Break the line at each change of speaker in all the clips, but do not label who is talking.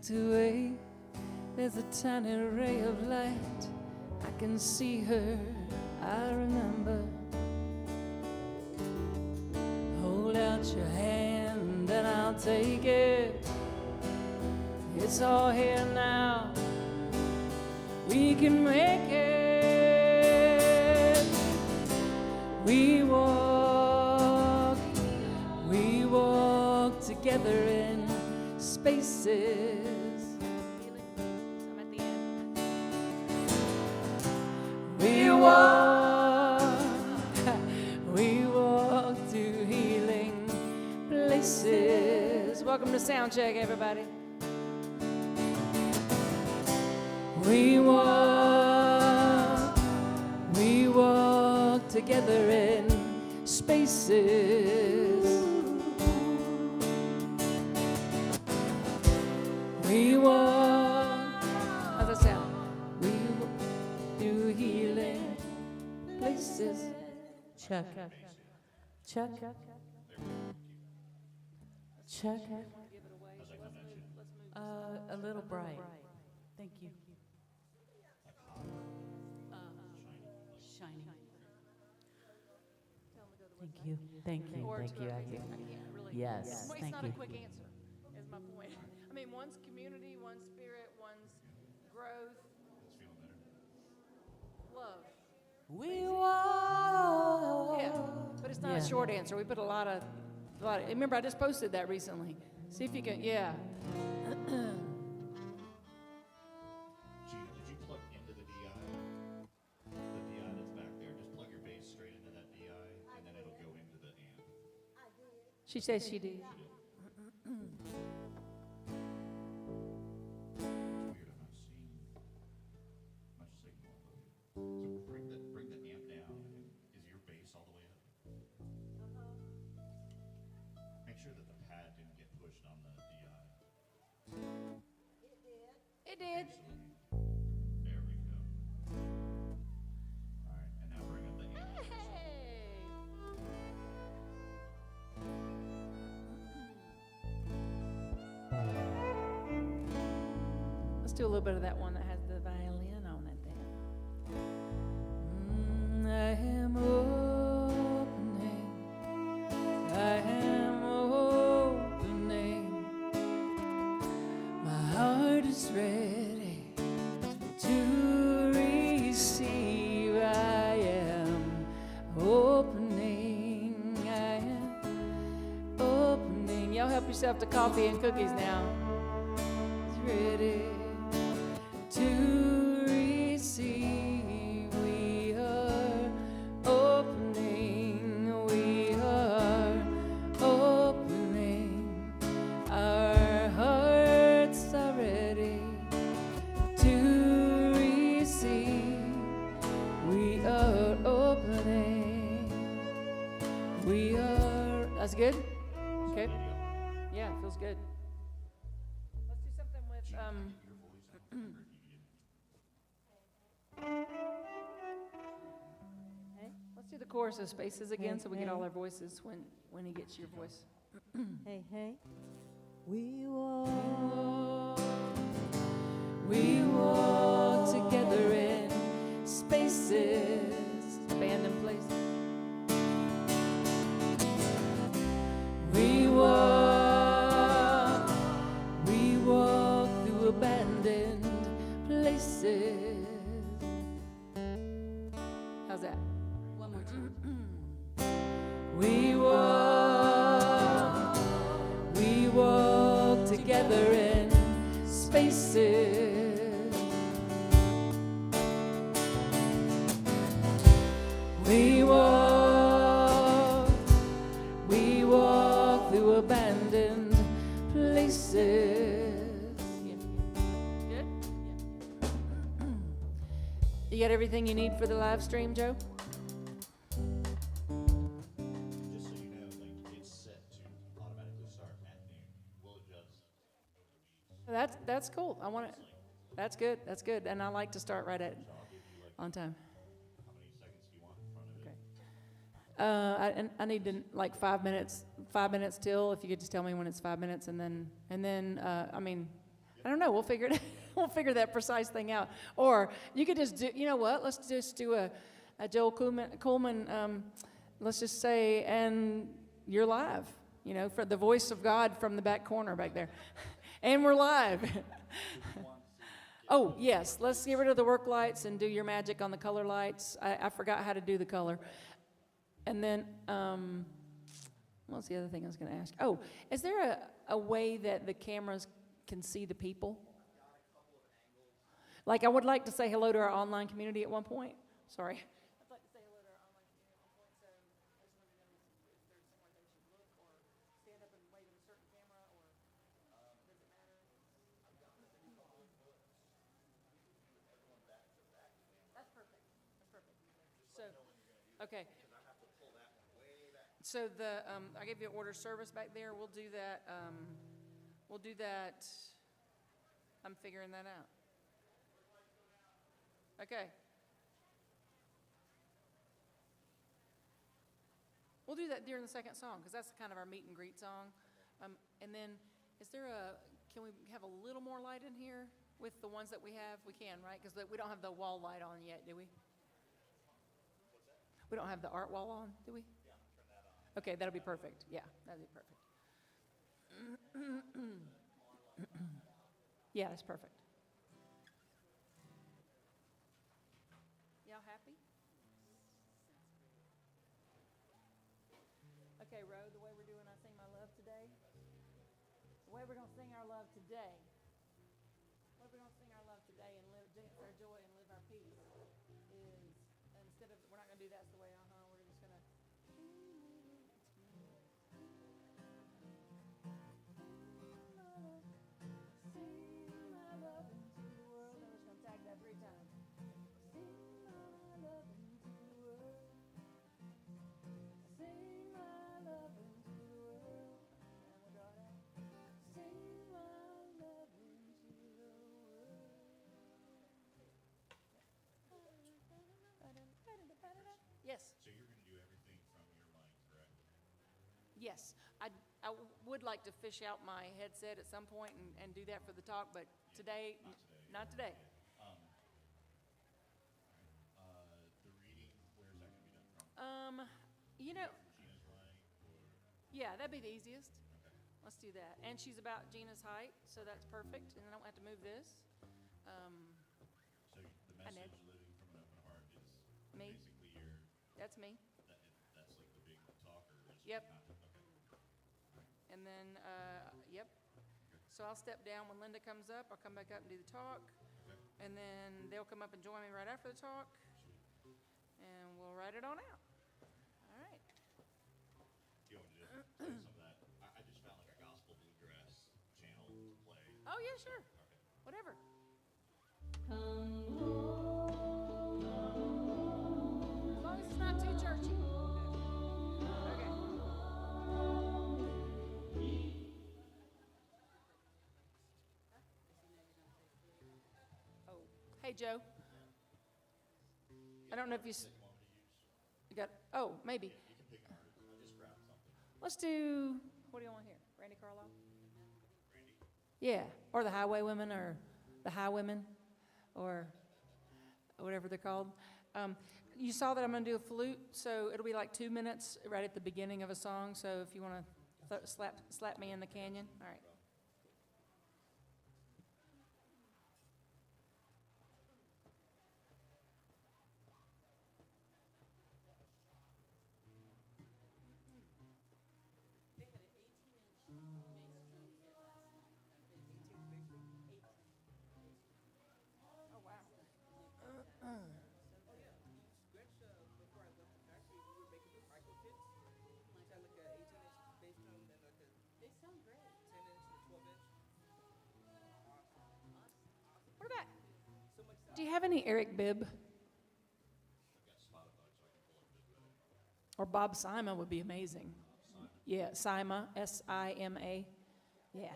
tucked away, there's a tiny ray of light. I can see her, I remember. Hold out your hand and I'll take it. It's all here now, we can make it. We walk together in spaces. I'm at the end. We walk to healing places. Welcome to Soundcheck, everybody. We walk together in spaces. We walk, how's that sound? We walk through healing places. Check. Check. Check. A little bright. Thank you. Shiny. Thank you. Yes,
It's
thank
not
you.
a quick answer, is my point. I mean, one's community, one's spirit, one's growth. Love.
We walk.
Yeah, but it's not a short answer. We put a lot of, remember I just posted that recently. See if you can, yeah.
Gina, did you plug into the DI? The DI that's back there, just plug your bass straight into that DI, and then it'll go into the amp.
She says she did.
Weird, I'm not seeing much signal. So bring the amp down. Is your bass all the way up? Make sure that the pad didn't get pushed on the DI.
It did.
There we go. All right, and now bring up the amp.
Let's do a little bit of that one that has the violin on it then.
I am opening. I am opening. My heart is ready to receive. I am opening. I am opening. Y'all help yourself to coffee and cookies now. It's ready to receive. We are opening. We are opening. Our hearts are ready to receive. We are opening. We are.
That's good? Okay. Yeah, it feels good. Let's do something with, let's do the chorus of Spaces again so we get all our voices when he gets your voice.
Hey, hey. We walk.
We walk together in spaces, abandoned places. We walk through abandoned places.
How's that?
One more time. We walk together in spaces. We walk through abandoned places.
Yeah. Good? You got everything you need for the live stream, Joe?
Just so you know, like, it's set to automatically start at noon. We'll adjust over the
That's cool. I want it. That's good. That's good. And I like to start right at on time.
how many seconds do you want in front of it?
Okay. I need to like 5 minutes. 5 minutes till. If you could just tell me when it's 5 minutes, and then I mean, I don't know. We'll figure it. We'll figure that precise thing out. Or you could just do. You know what? Let's just do a Joel Coleman. Let's just say, and you're live. You know, for the voice of God from the back corner back there, and we're live. Oh yes, let's get rid of the work lights and do your magic on the color lights. I forgot how to do the color. And then, what's the other thing I was going to ask? Oh, is there a way that the cameras can see the people? Like I would like to say hello to our online community at one point. Sorry. I'd like to say hello to our online community at one point, so I just wanted to know if there's somewhere they should look or stand up and wave at a certain camera, or does it matter? That's perfect. That's perfect. So, okay. So I gave you an order service back there. We'll do that. We'll do that. I'm figuring that out. Okay. We'll do that during the second song because that's kind of our meet and greet song. And then, can we have a little more light in here with the ones that we have? We can, right? Because we don't have the wall light on yet, do we? We don't have the art wall on, do we? Okay, that'll be perfect. Yeah, that'll be perfect. Yeah, that's perfect. Y'all happy? Okay, Ro, the way we're doing I Sing My Love today, the way we're going to sing our love today, the way we're going to sing our love today and live our joy and live our peace is, instead of, we're not going to do that's the way, we're just going to, yes.
So you're going to do everything from your mind, correct?
Yes, I would like to fish out my headset at some point and do that for the talk, but today, not today.
The reading, where's that going to be done from?
You know,
Gina's right, or
yeah, that'd be the easiest.
okay.
Let's do that. And she's about Gina's height, so that's perfect, and then I don't have to move this.
So the
I know.
message living from an open heart is
Me.
basically your
That's me.
that's like the big talker. Is
Yep.
Okay.
And then, yep. So I'll step down when Linda comes up. I'll come back up and do the talk.
Okay.
And then they'll come up and join me right after the talk. And we'll write it on out. All right.
Do you want me to just play some of that? I just found like a gospel bluegrass channel to play.
Oh, yeah, sure. Whatever. As long as it's not too churchy. Okay. Oh, hey, Joe. I don't know if you got, oh, maybe.
You can pick an artist. I just grabbed something.
Let's do, what do you want here? Randy Carlisle?
Randy.
Yeah, or the Highwaywomen, or the Highwomen, or whatever they're called. You saw that I'm going to do a flute, so it'll be like 2 minutes right at the beginning of a song. So if you want to slap me in the canyon, all right. What about, do you have any Eric Bibb? Or Bob Sima would be amazing. Yeah, Sima, S-I-M-A. Yeah.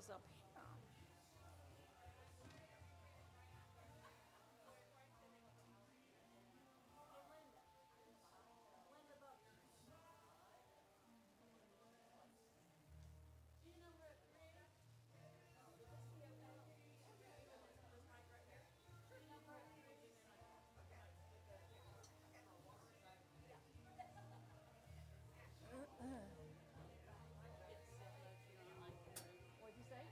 us up here. What'd you say?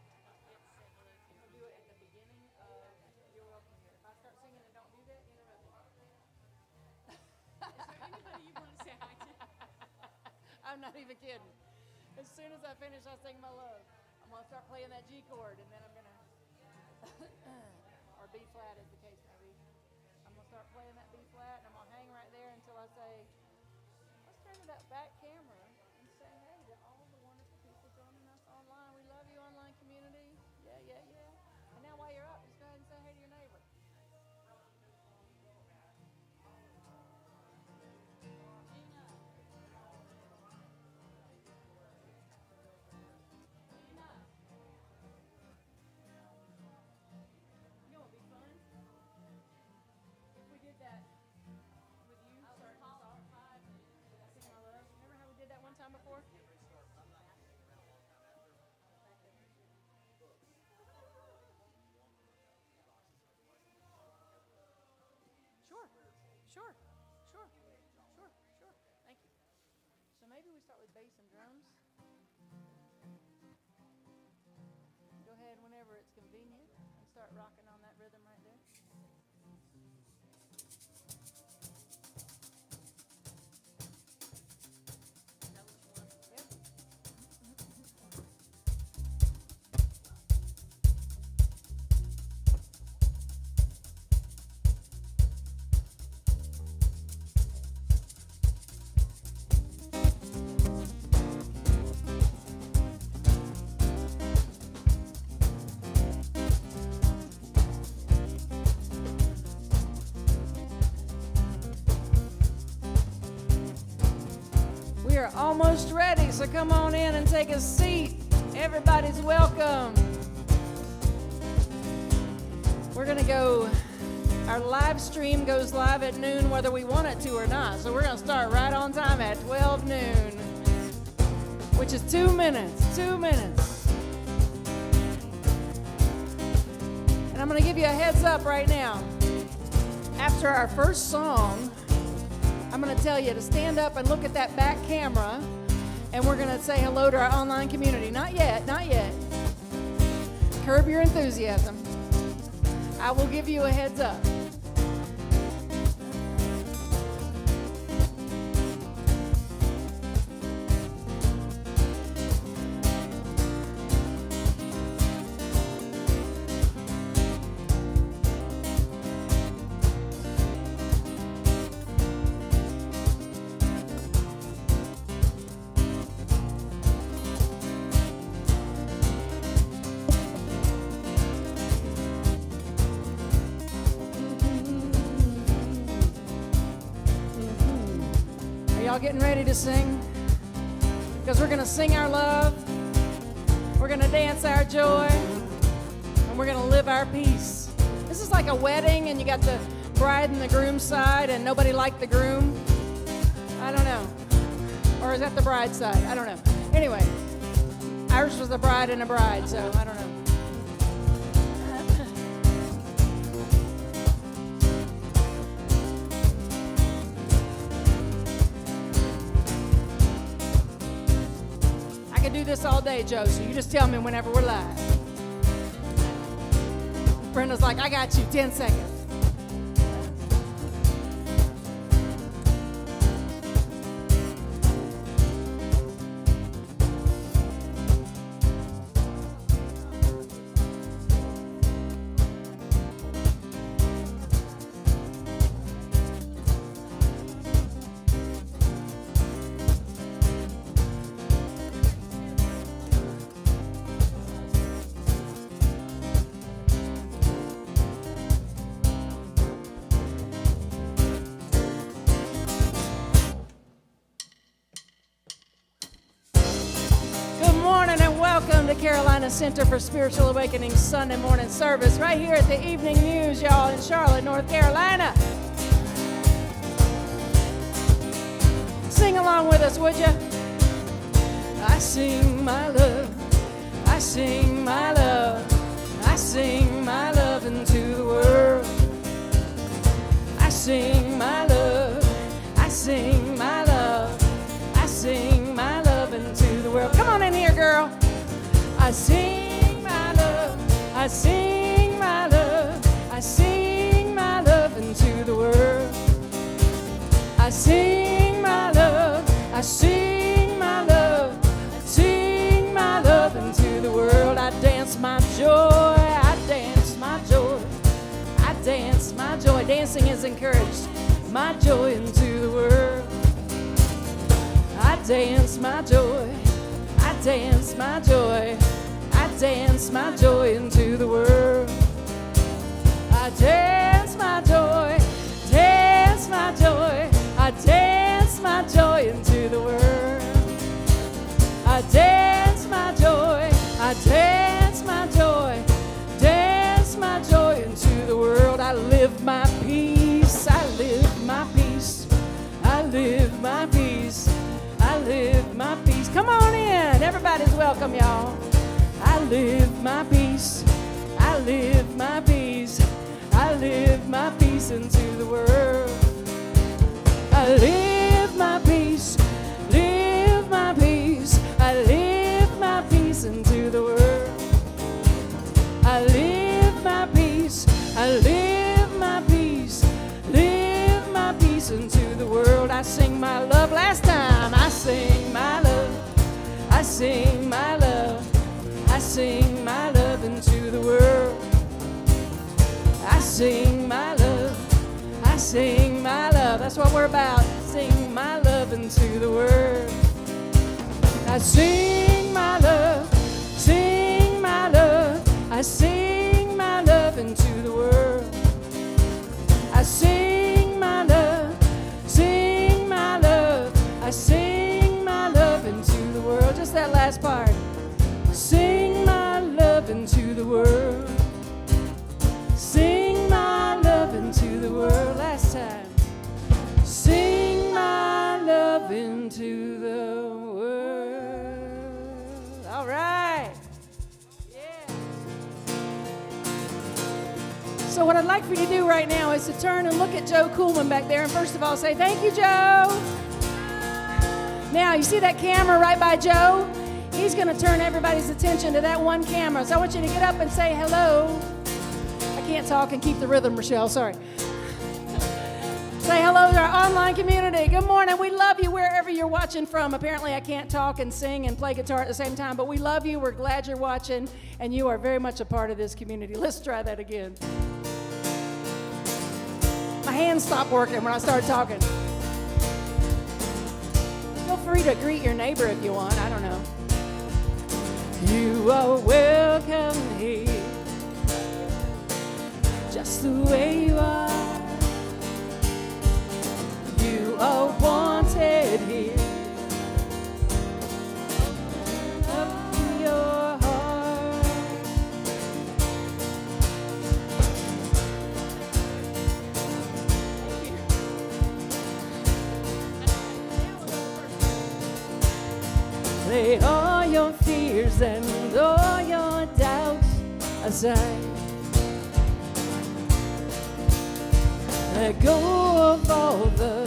I'll do it at the beginning of You're Welcome Here. If I start singing and don't do that, interrupt me.
Anybody you want to say hi to?
I'm not even kidding. As soon as I finish, I sing my love. I'm gonna start playing that G chord, and then I'm gonna, or B flat, as the case may be. I'm gonna start playing that B flat, and I'm gonna hang right there until I say, let's turn to that back camera and say, hey, to all the wonderful people joining us online. We love you, online community. Yeah, yeah, yeah. And now while you're up, just go ahead and say hey to your neighbor. You know what'd be fun? If we did that with you starting us off, sing my love. Remember how we did that one time before? Sure, sure, sure, sure, sure. Thank you. So maybe we start with bass and drums. Go ahead whenever it's convenient and start rocking on that rhythm right there. Yep. We are almost ready, so come on in and take a seat. Everybody's welcome. We're going to go, our live stream goes live at noon whether we want it to or not. So we're going to start right on time at 12 noon, which is 2 minutes, 2 minutes. And I'm going to give you a heads up right now. After our first song, I'm going to tell you to stand up and look at that back camera, and we're going to say hello to our online community. Not yet, not yet. Curb your enthusiasm. I will give you a heads up. Y'all getting ready to sing? Because we're going to sing our love, we're going to dance our joy, and we're going to live our peace. This is like a wedding, and you got the bride and the groom's side, and nobody liked the groom. I don't know. Or is that the bride's side? I don't know. Anyway, ours was a bride and a bride, so I don't know. I could do this all day, Joe, so you just tell me whenever we're live. Brenda's like, I got you, 10 seconds. the Carolina Center for Spiritual Awakening Sunday morning service right here at the Evening News, y'all, in Charlotte, North Carolina. Sing along with us, would you? I sing my love, I sing my love, I sing my love into the world. I sing my love, I sing my love, I sing my love into the world. Come on in here, girl. I sing my love, I sing my love, I sing my love into the world. I sing my love, I sing my love, I sing my love into the world. I dance my joy, I dance my joy, I dance my joy. Dancing is encouraged. My joy into the world. I dance my joy, I dance my joy, I dance my joy into the world. I dance my joy, dance my joy, I dance my joy into the world. I dance my joy, I dance my joy, dance my joy into the world. I live my peace, I live my peace, I live my peace, I live my peace. Come on in, everybody's welcome, y'all. I live my peace, I live my peace, I live my peace into the world. I live my peace, live my peace, I live my peace into the world. I live my peace, I live my peace, live my peace into the world. I sing my love. Last time I sing my love, I sing my love, I sing my love into the world. I sing my love, I sing my love. That's what we're about. Sing my love into the world. I sing my love, sing my love, I sing my love into the world. I sing my love, sing my love, I sing my love into the world. Just that last part. Sing my love into the world. Sing my love into the world. Last time. Sing my love into the world. All right. Yeah. So what I'd like for you to do right now is to turn and look at Joe Kuhlman back there, and first of all say, thank you, Joe. Now, you see that camera right by Joe? He's going to turn everybody's attention to that one camera. So I want you to get up and say hello. I can't talk and keep the rhythm, Rochelle. Sorry. Say hello to our online community. Good morning. We love you wherever you're watching from. Apparently, I can't talk and sing and play guitar at the same time, but we love you. We're glad you're watching, and you are very much a part of this community. Let's try that again. My hands stopped working when I started talking. Feel free to greet your neighbor if you want. I don't know. You are welcome here, just the way you are. You are wanted here. Up in your heart. Lay all your fears and all your doubts aside. Let go of all the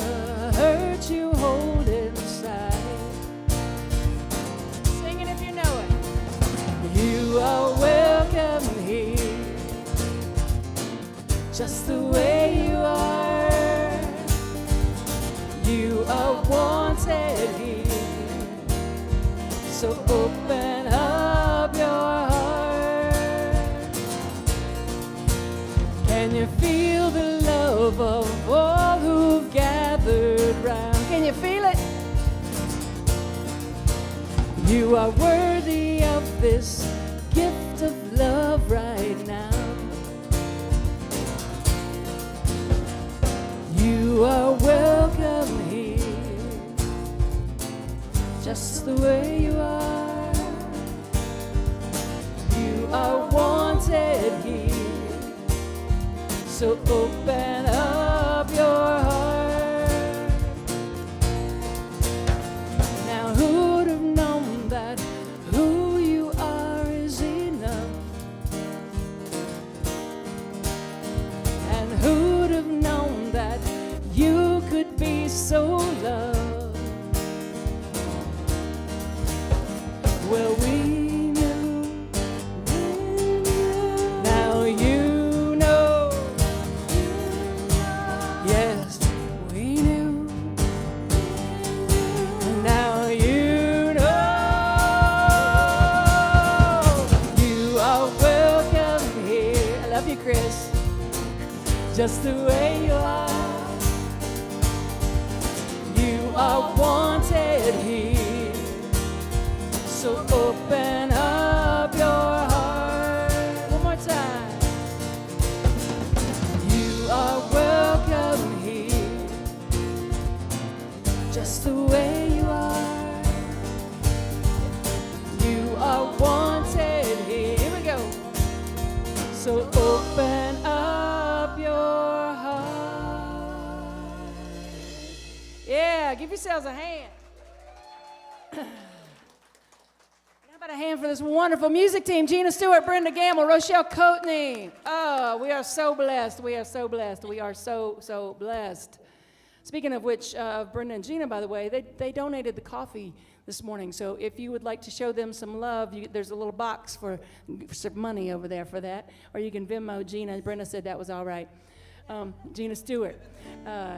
hurt you hold inside. Sing it if you know it. You are welcome here, just the way you are. You are wanted here. So open up your heart. Can you feel the love of all who've gathered round? Can you feel it? You are worthy of this gift of love right now. You are welcome here, just the way you are. are wanted here. So open up your heart. Now who'd have known that who you are is enough? And who'd have known that you could be so loved? Well, we knew. Now you know. Yes, we knew. Now you know. You are welcome here. I love you, Chris. Just the way you are. You are wanted here. So open up your heart. One more time. You are welcome here. Just the way you are. You are wanted here. Here we go. So open up your heart. Yeah, give yourselves a hand. How about a hand for this wonderful music team? Gina Stewart, Brenda Gamble, Rochelle Coatney. Oh, we are so blessed. We are so blessed. We are so blessed. Speaking of which, Brenda and Gina, by the way, they donated the coffee this morning. So if you would like to show them some love, there's a little box for some money over there for that. Or you can Venmo Gina. Brenda said that was all right. Gina Stewart.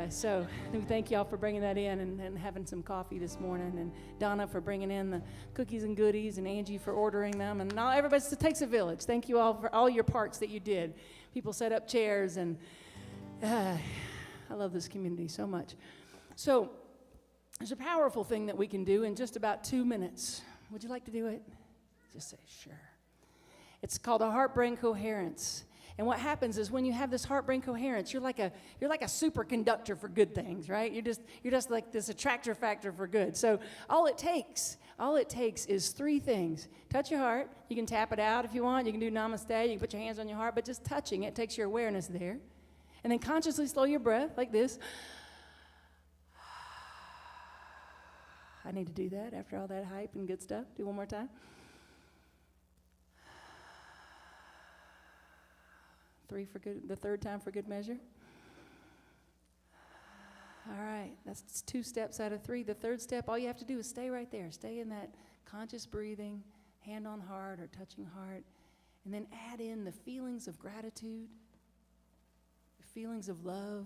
So we thank y'all for bringing that in and having some coffee this morning, and Donna for bringing in the cookies and goodies, and Angie for ordering them, and all everybody. It takes a village. Thank you all for all your parts that you did. People set up chairs, and I love this community so much. So there's a powerful thing that we can do in just about 2 minutes. Would you like to do it? Just say sure. It's called a heart-brain coherence. And what happens is when you have this heart-brain coherence, you're like a superconductor for good things, right? You're just like this attractor factor for good. So all it takes is 3 things. Touch your heart. You can tap it out if you want. You can do namaste. You can put your hands on your heart, but just touching it takes your awareness there. And then consciously slow your breath like this. I need to do that after all that hype and good stuff. Do one more time. 3 for good, the 3rd time for good measure. All right, that's 2 steps out of 3. The 3rd step, all you have to do is stay right there. Stay in that conscious breathing, hand on heart or touching heart, and then add in the feelings of gratitude, the feelings of love,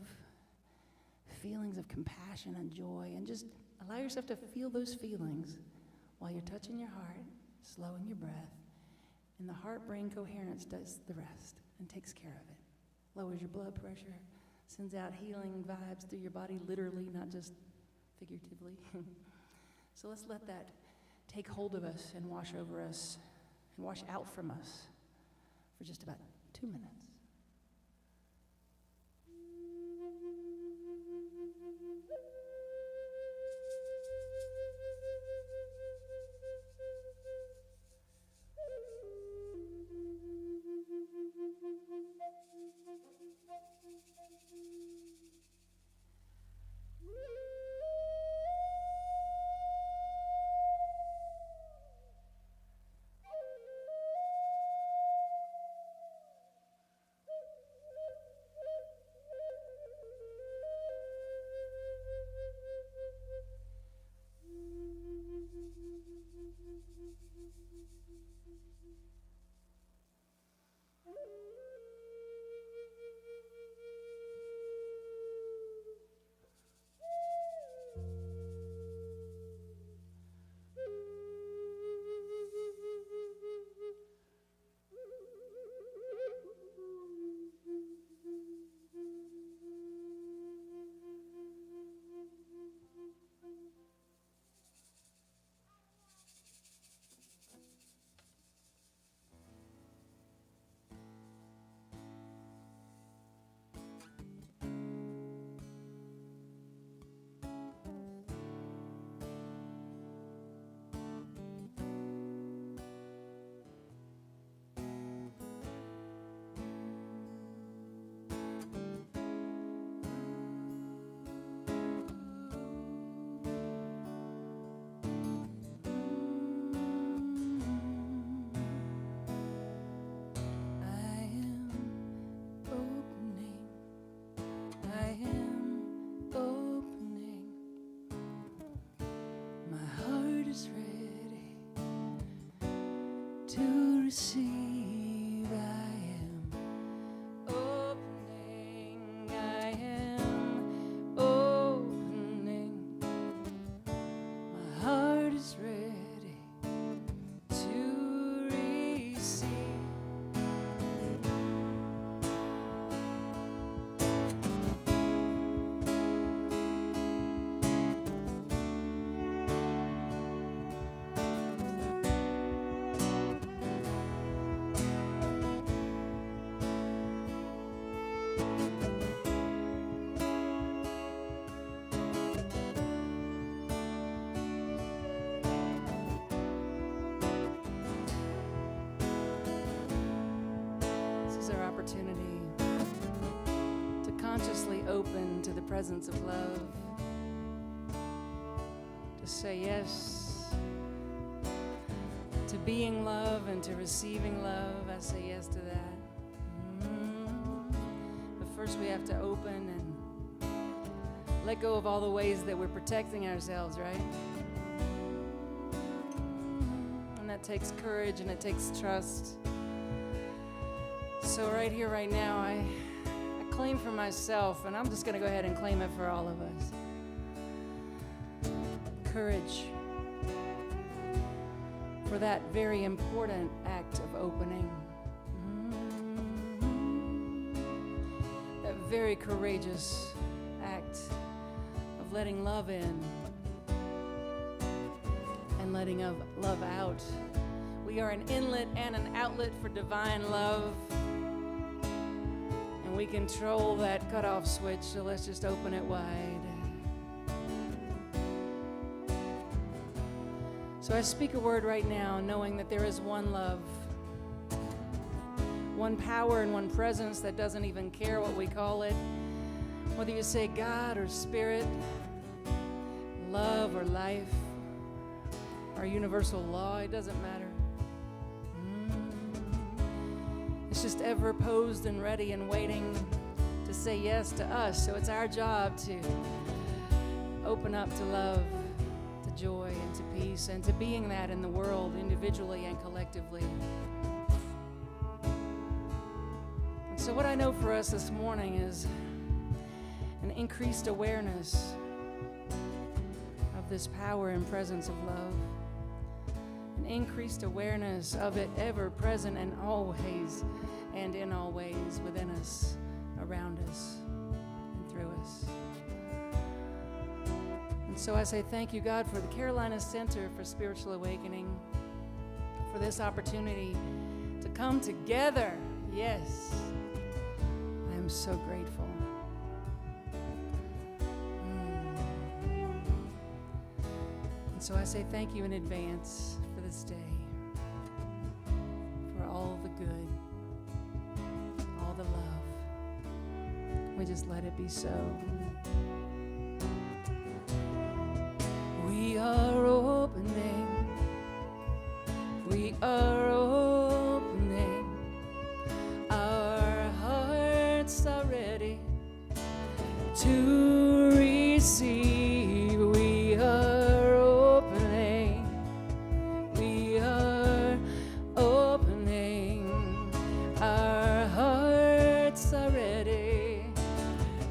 feelings of compassion and joy, and just allow yourself to feel those feelings while you're touching your heart, slowing your breath, and the heart-brain coherence does the rest and takes care of it. Lowers your blood pressure, sends out healing vibes through your body, literally, not just figuratively. So let's let that take hold of us and wash over us and wash out from us for just about 2 minutes. receive. I am opening. I am opening. My heart is ready to receive. This is our opportunity to consciously open to the presence of love, to say yes to being love and to receiving love. I say yes to that. But first we have to open and let go of all the ways that we're protecting ourselves, right? And that takes courage and it takes trust. So right here, right now, I claim for myself, and I'm just going to go ahead and claim it for all of us. Courage for that very important act of opening. That very courageous act of letting love in and letting of love out. We are an inlet and an outlet for divine love. And we control that cutoff switch, so let's just open it wide. So I speak a word right now, knowing that there is one love, one power and one presence that doesn't even care what we call it. Whether you say God or spirit, love or life, or universal law, it doesn't matter. It's just ever posed and ready and waiting to say yes to us. So it's our job to open up to love, to joy, and to peace, and to being that in the world individually and collectively. And so what I know for us this morning is an increased awareness of this power and presence of love. An increased awareness of it ever present and always and in all ways within us, around us, and through us. And so I say thank you, God, for the Carolina Center for Spiritual Awakening, for this opportunity to come together. Yes, I am so grateful. And so I say thank you in advance for this day, for all the good, all the love. We just let it be so. We are opening. We are opening. Our hearts are ready to receive. We are opening. We are opening. Our hearts are ready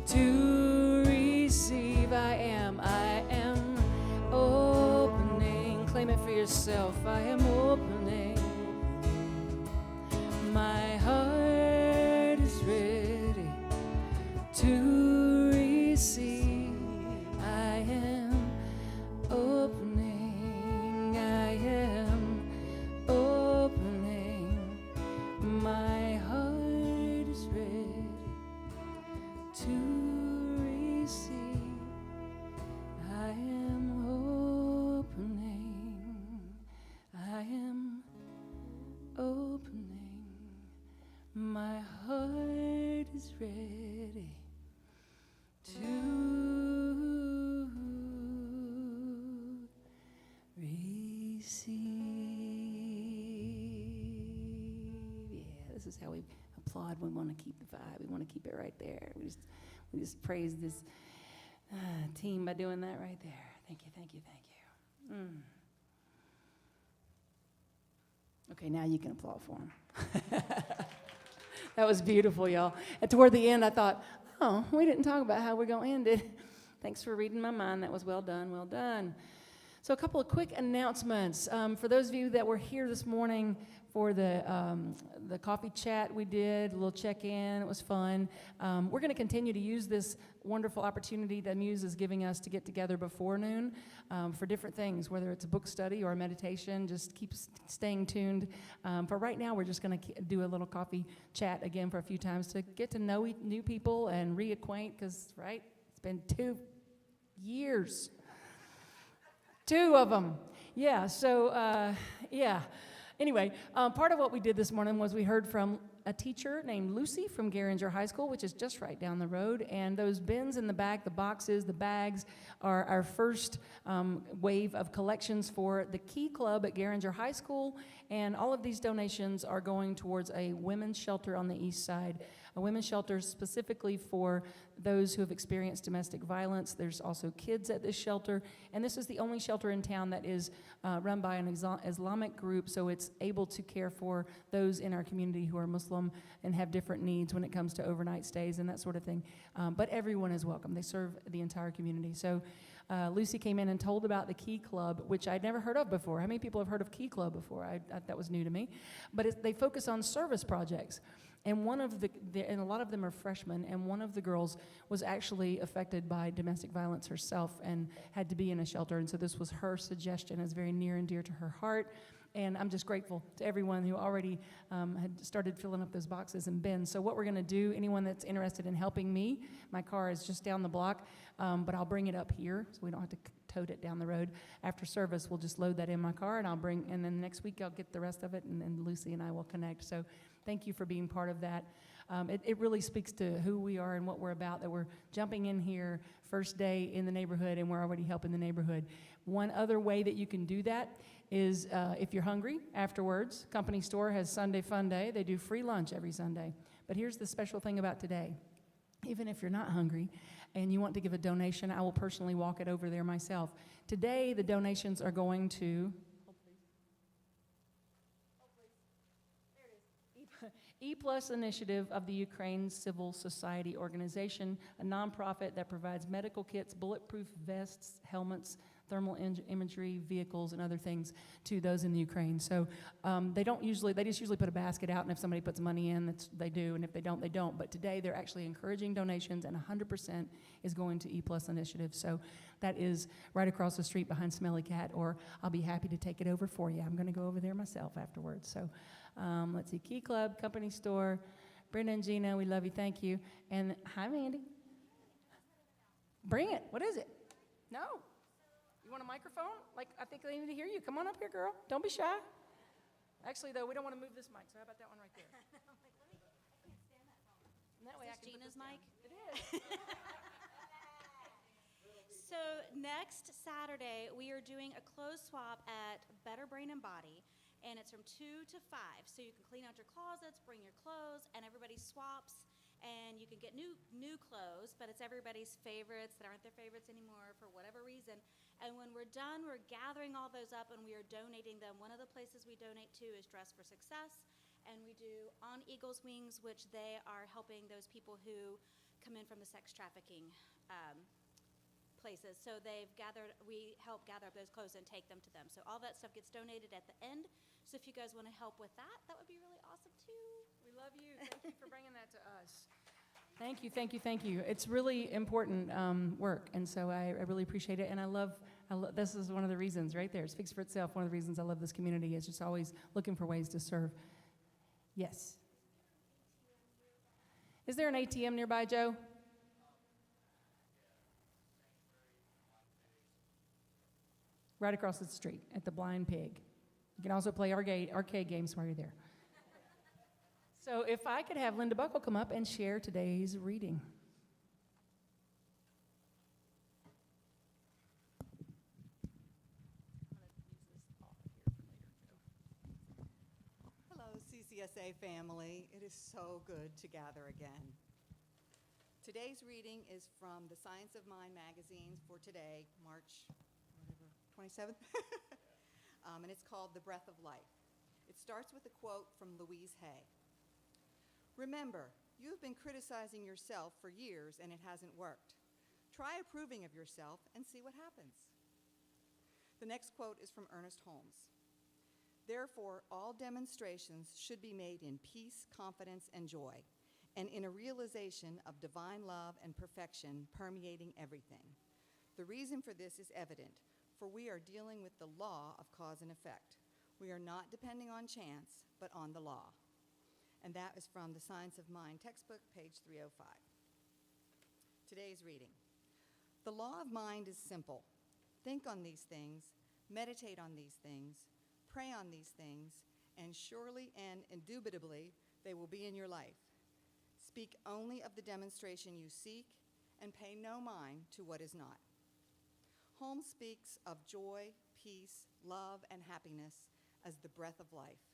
to receive. I am opening. Claim it for yourself. I am opening. My heart is ready to receive. I am opening. I am opening. My heart is ready to receive. I am opening. I am opening. My heart is ready to receive. Yeah, this is how we applaud. We want to keep the vibe. We want to keep it right there. We just praise this team by doing that right there. Thank you, thank you, thank you. Okay, now you can applaud for him. That was beautiful, y'all. And toward the end, I thought, oh, we didn't talk about how we're going to end it. Thanks for reading my mind. That was well done, well done. So a couple of quick announcements. For those of you that were here this morning for the coffee chat we did, a little check-in, it was fun. We're going to continue to use this wonderful opportunity that Muse is giving us to get together before noon for different things, whether it's a book study or a meditation. Just keep staying tuned. For right now, we're just going to do a little coffee chat again for a few times to get to know new people and reacquaint, because, right, it's been 2 years. 2 of them. Yeah, so, yeah. Anyway, part of what we did this morning was we heard from a teacher named Lucy from Garinger High School, which is just right down the road. And those bins in the back, the boxes, the bags, are our first wave of collections for the Key Club at Garinger High School. And all of these donations are going towards a women's shelter on the east side, a women's shelter specifically for those who have experienced domestic violence. There's also kids at this shelter, and this is the only shelter in town that is run by an Islamic group, so it's able to care for those in our community who are Muslim and have different needs when it comes to overnight stays and that sort of thing. But everyone is welcome. They serve the entire community. So Lucy came in and told about the Key Club, which I'd never heard of before. How many people have heard of Key Club before? That was new to me. But they focus on service projects. And one of and a lot of them are freshmen, and one of the girls was actually affected by domestic violence herself and had to be in a shelter. And so this was her suggestion. It's very near and dear to her heart. And I'm just grateful to everyone who already had started filling up those boxes and bins. So what we're going to do, anyone that's interested in helping me, my car is just down the block, but I'll bring it up here so we don't have to tote it down the road. After service, we'll just load that in my car, and then next week I'll get the rest of it, and Lucy and I will connect. So thank you for being part of that. It really speaks to who we are and what we're about, that we're jumping in here first day in the neighborhood, and we're already helping the neighborhood. One other way that you can do that is if you're hungry afterwards, Company Store has Sunday Fun Day. They do free lunch every Sunday. But here's the special thing about today. Even if you're not hungry and you want to give a donation, I will personally walk it over there myself. Today, the donations are going to E+ Initiative of the Ukraine Civil Society Organization, a nonprofit that provides medical kits, bulletproof vests, helmets, thermal imagery, vehicles, and other things to those in the Ukraine. So they just usually put a basket out, and if somebody puts money in, they do, and if they don't, they don't. But today they're actually encouraging donations, and 100% is going to E+ Initiative. So that is right across the street behind Smelly Cat, or I'll be happy to take it over for you. I'm going to go over there myself afterwards. So let's see, Key Club, Company Store, Brenda and Gina, we love you, thank you. And hi, Mandy. Bring it. What is it? No. You want a microphone? I think they need to hear you. Come on up here, girl. Don't be shy. Actually, though, we don't want to move this mic, so how about that one right there? And that way I can
Gina's mic?
It is.
So next Saturday, we are doing a clothes swap at Better Brain and Body, and it's from 2 to 5. So you can clean out your closets, bring your clothes, and everybody swaps, and you can get new clothes, but it's everybody's favorites that aren't their favorites anymore for whatever reason. And when we're done, we're gathering all those up and we are donating them. One of the places we donate to is Dress for Success, and we do On Eagle's Wings, which they are helping those people who come in from the sex trafficking places. So we help gather up those clothes and take them to them. So all that stuff gets donated at the end. So if you guys want to help with that, that would be really awesome too.
We love you. Thank you for bringing that to us. Thank you, thank you, thank you. It's really important work, and so I really appreciate it. And I love, this is one of the reasons right there. It speaks for itself. One of the reasons I love this community is just always looking for ways to serve. Yes. Is there an ATM nearby, Joe? Right across the street at the Blind Pig. You can also play arcade games while you're there. So if I could have Linda Buckle come up and share today's reading.
Hello, CCSA family. It is so good to gather again. Today's reading is from the Science of Mind magazine for today, March 27th, and it's called The Breath of Life. It starts with a quote from Louise Hay. Remember, you have been criticizing yourself for years and it hasn't worked. Try approving of yourself and see what happens. The next quote is from Ernest Holmes. Therefore, all demonstrations should be made in peace, confidence, and joy, and in a realization of divine love and perfection permeating everything. The reason for this is evident, for we are dealing with the law of cause and effect. We are not depending on chance, but on the law. And that is from the Science of Mind textbook, page 305. Today's reading. The law of mind is simple. Think on these things, meditate on these things, pray on these things, and surely and indubitably they will be in your life. Speak only of the demonstration you seek, and pay no mind to what is not. Holmes speaks of joy, peace, love, and happiness as the breath of life.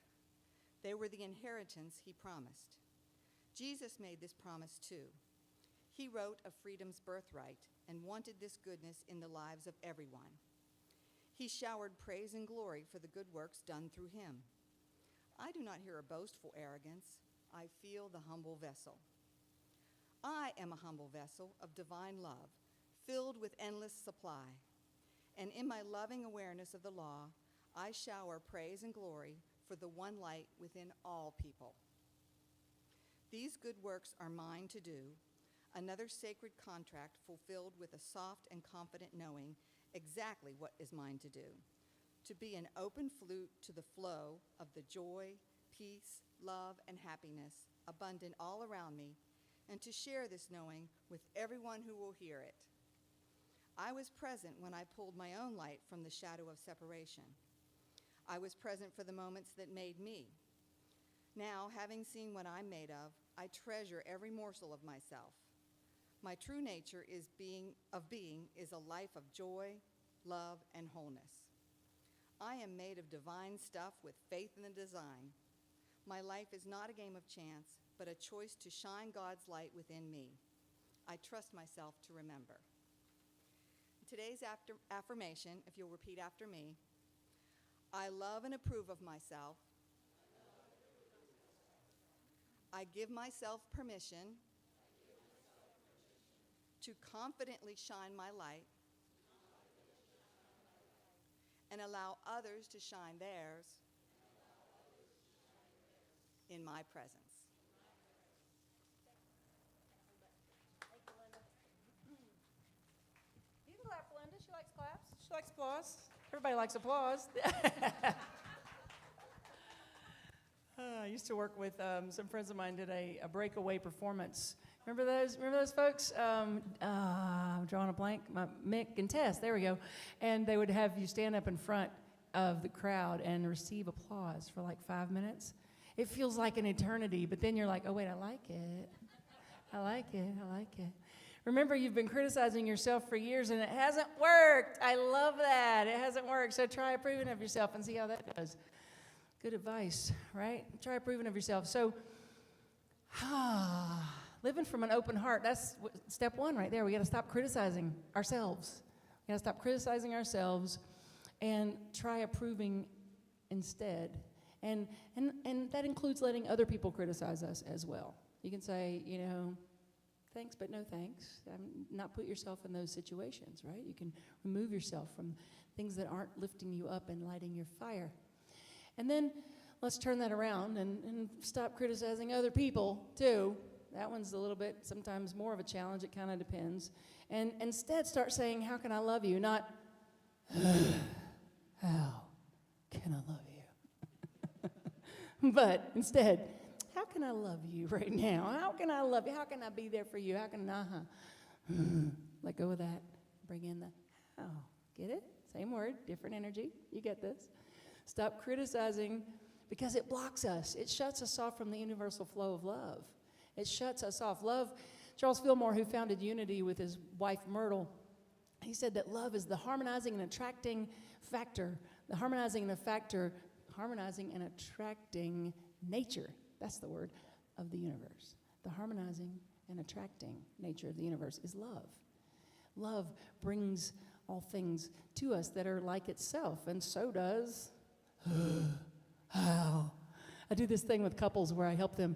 They were the inheritance he promised. Jesus made this promise too. He wrote of freedom's birthright and wanted this goodness in the lives of everyone. He showered praise and glory for the good works done through him. I do not hear a boastful arrogance. I feel the humble vessel. I am a humble vessel of divine love, filled with endless supply. And in my loving awareness of the law, I shower praise and glory for the one light within all people. These good works are mine to do, another sacred contract fulfilled with a soft and confident knowing exactly what is mine to do, to be an open flute to the flow of the joy, peace, love, and happiness abundant all around me, and to share this knowing with everyone who will hear it. I was present when I pulled my own light from the shadow of separation. I was present for the moments that made me. Now, having seen what I'm made of, I treasure every morsel of myself. My true nature is being is a life of joy, love, and wholeness. I am made of divine stuff with faith in the design. My life is not a game of chance, but a choice to shine God's light within me. I trust myself to remember. Today's affirmation, if you'll repeat after me, I love and approve of myself. I give myself permission to confidently shine my light and allow others to shine theirs in my presence.
You can clap, Linda. She likes claps. She likes applause. Everybody likes applause. I used to work with some friends of mine did a breakaway performance. Remember those folks? I'm drawing a blank. Mick and Tess, there we go. And they would have you stand up in front of the crowd and receive applause for like 5 minutes. It feels like an eternity, but then you're like, oh, wait, I like it. I like it. I like it. Remember, you've been criticizing yourself for years, and it hasn't worked. I love that. It hasn't worked, so try approving of yourself and see how that goes. Good advice, right? Try approving of yourself. So, living from an open heart, that's step one right there. We got to stop criticizing ourselves. We got to stop criticizing ourselves and try approving instead. And that includes letting other people criticize us as well. You can say, thanks, but no thanks. Not put yourself in those situations, right? You can remove yourself from things that aren't lifting you up and lighting your fire. And then let's turn that around and stop criticizing other people, too. That one's a little bit, sometimes more of a challenge. It kind of depends. And instead start saying, how can I love you? Not, how can I love you? But instead, how can I love you right now? How can I love you? How can I be there for you? How can I, let go of that. Bring in the how. Get it? Same word, different energy. You get this. Stop criticizing because it blocks us. It shuts us off from the universal flow of love. It shuts us off. Love, Charles Fillmore, who founded Unity with his wife Myrtle, he said that love is the harmonizing and attracting factor. The harmonizing and attracting nature. That's the word of the universe. The harmonizing and attracting nature of the universe is love. Love brings all things to us that are like itself, and so does Oh. I do this thing with couples where I help them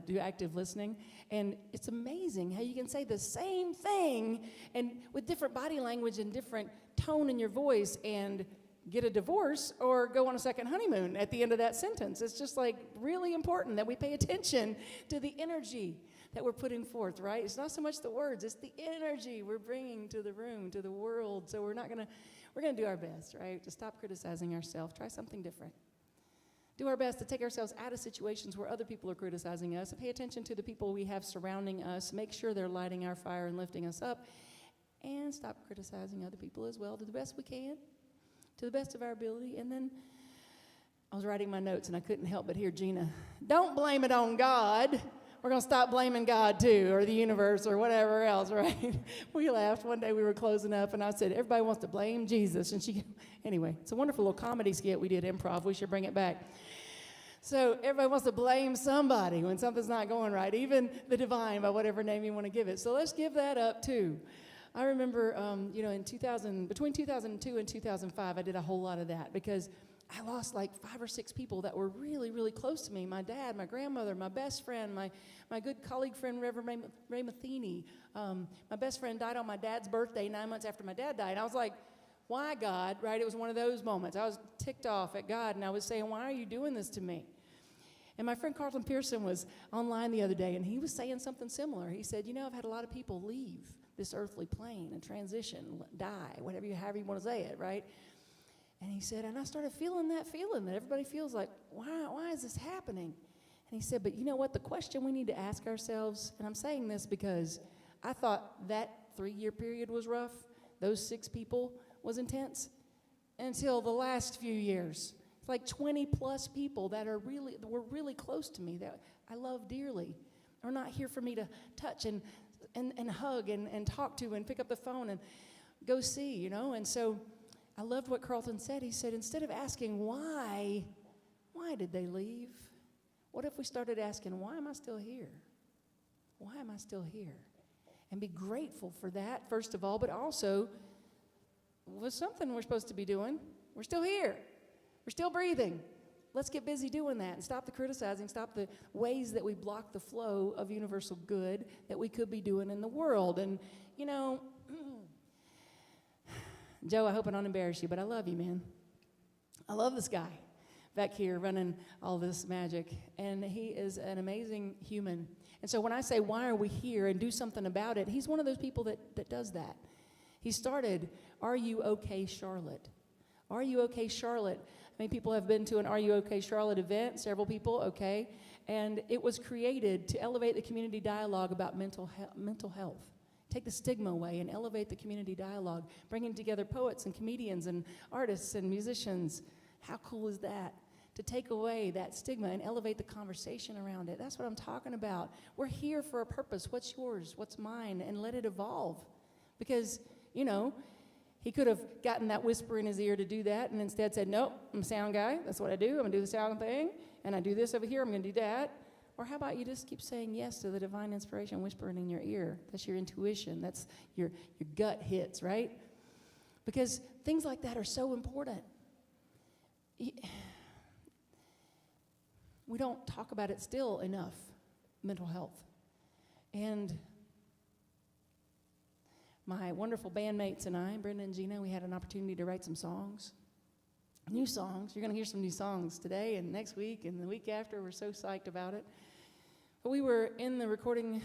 do active listening, and it's amazing how you can say the same thing and with different body language and different tone in your voice and get a divorce or go on a second honeymoon at the end of that sentence. It's just like really important that we pay attention to the energy that we're putting forth, right? It's not so much the words, it's the energy we're bringing to the room, to the world. So we're gonna do our best, right? To stop criticizing ourselves, try something different. Do our best to take ourselves out of situations where other people are criticizing us, and pay attention to the people we have surrounding us, make sure they're lighting our fire and lifting us up, and stop criticizing other people as well to the best we can, to the best of our ability. And then I was writing my notes and I couldn't help but hear Gina, don't blame it on God. We're going to stop blaming God too, or the universe, or whatever else, right? We laughed. One day we were closing up, and I said, everybody wants to blame Jesus. And anyway, it's a wonderful little comedy skit we did, improv. We should bring it back. So everybody wants to blame somebody when something's not going right, even the divine, by whatever name you want to give it. So let's give that up too. I remember, between 2002 and 2005, I did a whole lot of that because I lost like 5 or 6 people that were really, really close to me. My dad, my grandmother, my best friend, my good colleague friend, Reverend Ray Matheny. My best friend died on my dad's birthday 9 months after my dad died. And I was like, why, God, right? It was one of those moments. I was ticked off at God, and I was saying, why are you doing this to me? And my friend Carlton Pearson was online the other day, and he was saying something similar. He said, I've had a lot of people leave this earthly plane and transition, die, however you want to say it, right? And he said, and I started feeling that feeling that everybody feels like, why is this happening? And he said, but you know what? The question we need to ask ourselves, and I'm saying this because I thought that 3-year period was rough, those 6 people was intense, until the last few years. It's like 20 plus people that were really close to me, that I love dearly, are not here for me to touch and hug and talk to and pick up the phone and go see, And so I loved what Carlton said. He said, instead of asking why did they leave? What if we started asking, why am I still here? Why am I still here? And be grateful for that, first of all, but also was something we're supposed to be doing. We're still here. We're still breathing. Let's get busy doing that and stop the criticizing, stop the ways that we block the flow of universal good that we could be doing in the world. And, Joe, I hope I don't embarrass you, but I love you, man. I love this guy back here running all this magic, and he is an amazing human. And so when I say, why are we here, and do something about it, he's one of those people that does that. He started, Are You Okay, Charlotte? Are You Okay, Charlotte? Many people have been to an Are You Okay, Charlotte event, several people, okay? And it was created to elevate the community dialogue about mental health. Take the stigma away and elevate the community dialogue, bringing together poets and comedians and artists and musicians. How cool is that? To take away that stigma and elevate the conversation around it. That's what I'm talking about. We're here for a purpose. What's yours? What's mine? And let it evolve. Because, he could have gotten that whisper in his ear to do that and instead said, nope, I'm a sound guy. That's what I do. I'm going to do the sound thing. And I do this over here. I'm going to do that. Or how about you just keep saying yes to the divine inspiration whispering in your ear? That's your intuition. That's your gut hits, right? Because things like that are so important. We don't talk about it still enough, mental health. And my wonderful bandmates and I, Brenda and Gina, we had an opportunity to write some songs. New songs. You're going to hear some new songs today and next week and the week after. We're so psyched about it. But we were in the recording,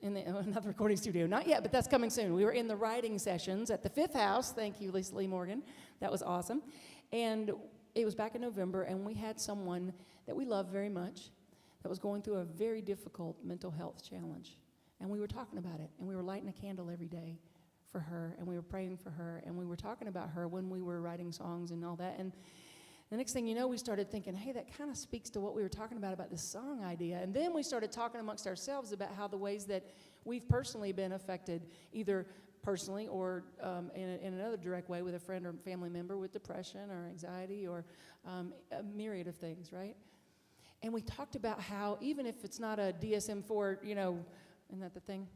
not the recording studio, not yet, but that's coming soon. We were in the writing sessions at the Fifth House. Thank you, Lisa Lee Morgan. That was awesome. And it was back in November, and we had someone that we love very much that was going through a very difficult mental health challenge. And we were talking about it, and we were lighting a candle every day for her, and we were praying for her, and we were talking about her when we were writing songs and all that. And the next thing you know, we started thinking, hey, that kind of speaks to what we were talking about this song idea. And then we started talking amongst ourselves about how the ways that we've personally been affected, either personally or in another direct way with a friend or family member with depression or anxiety or a myriad of things, right? And we talked about how even if it's not a DSM-4, isn't that the thing?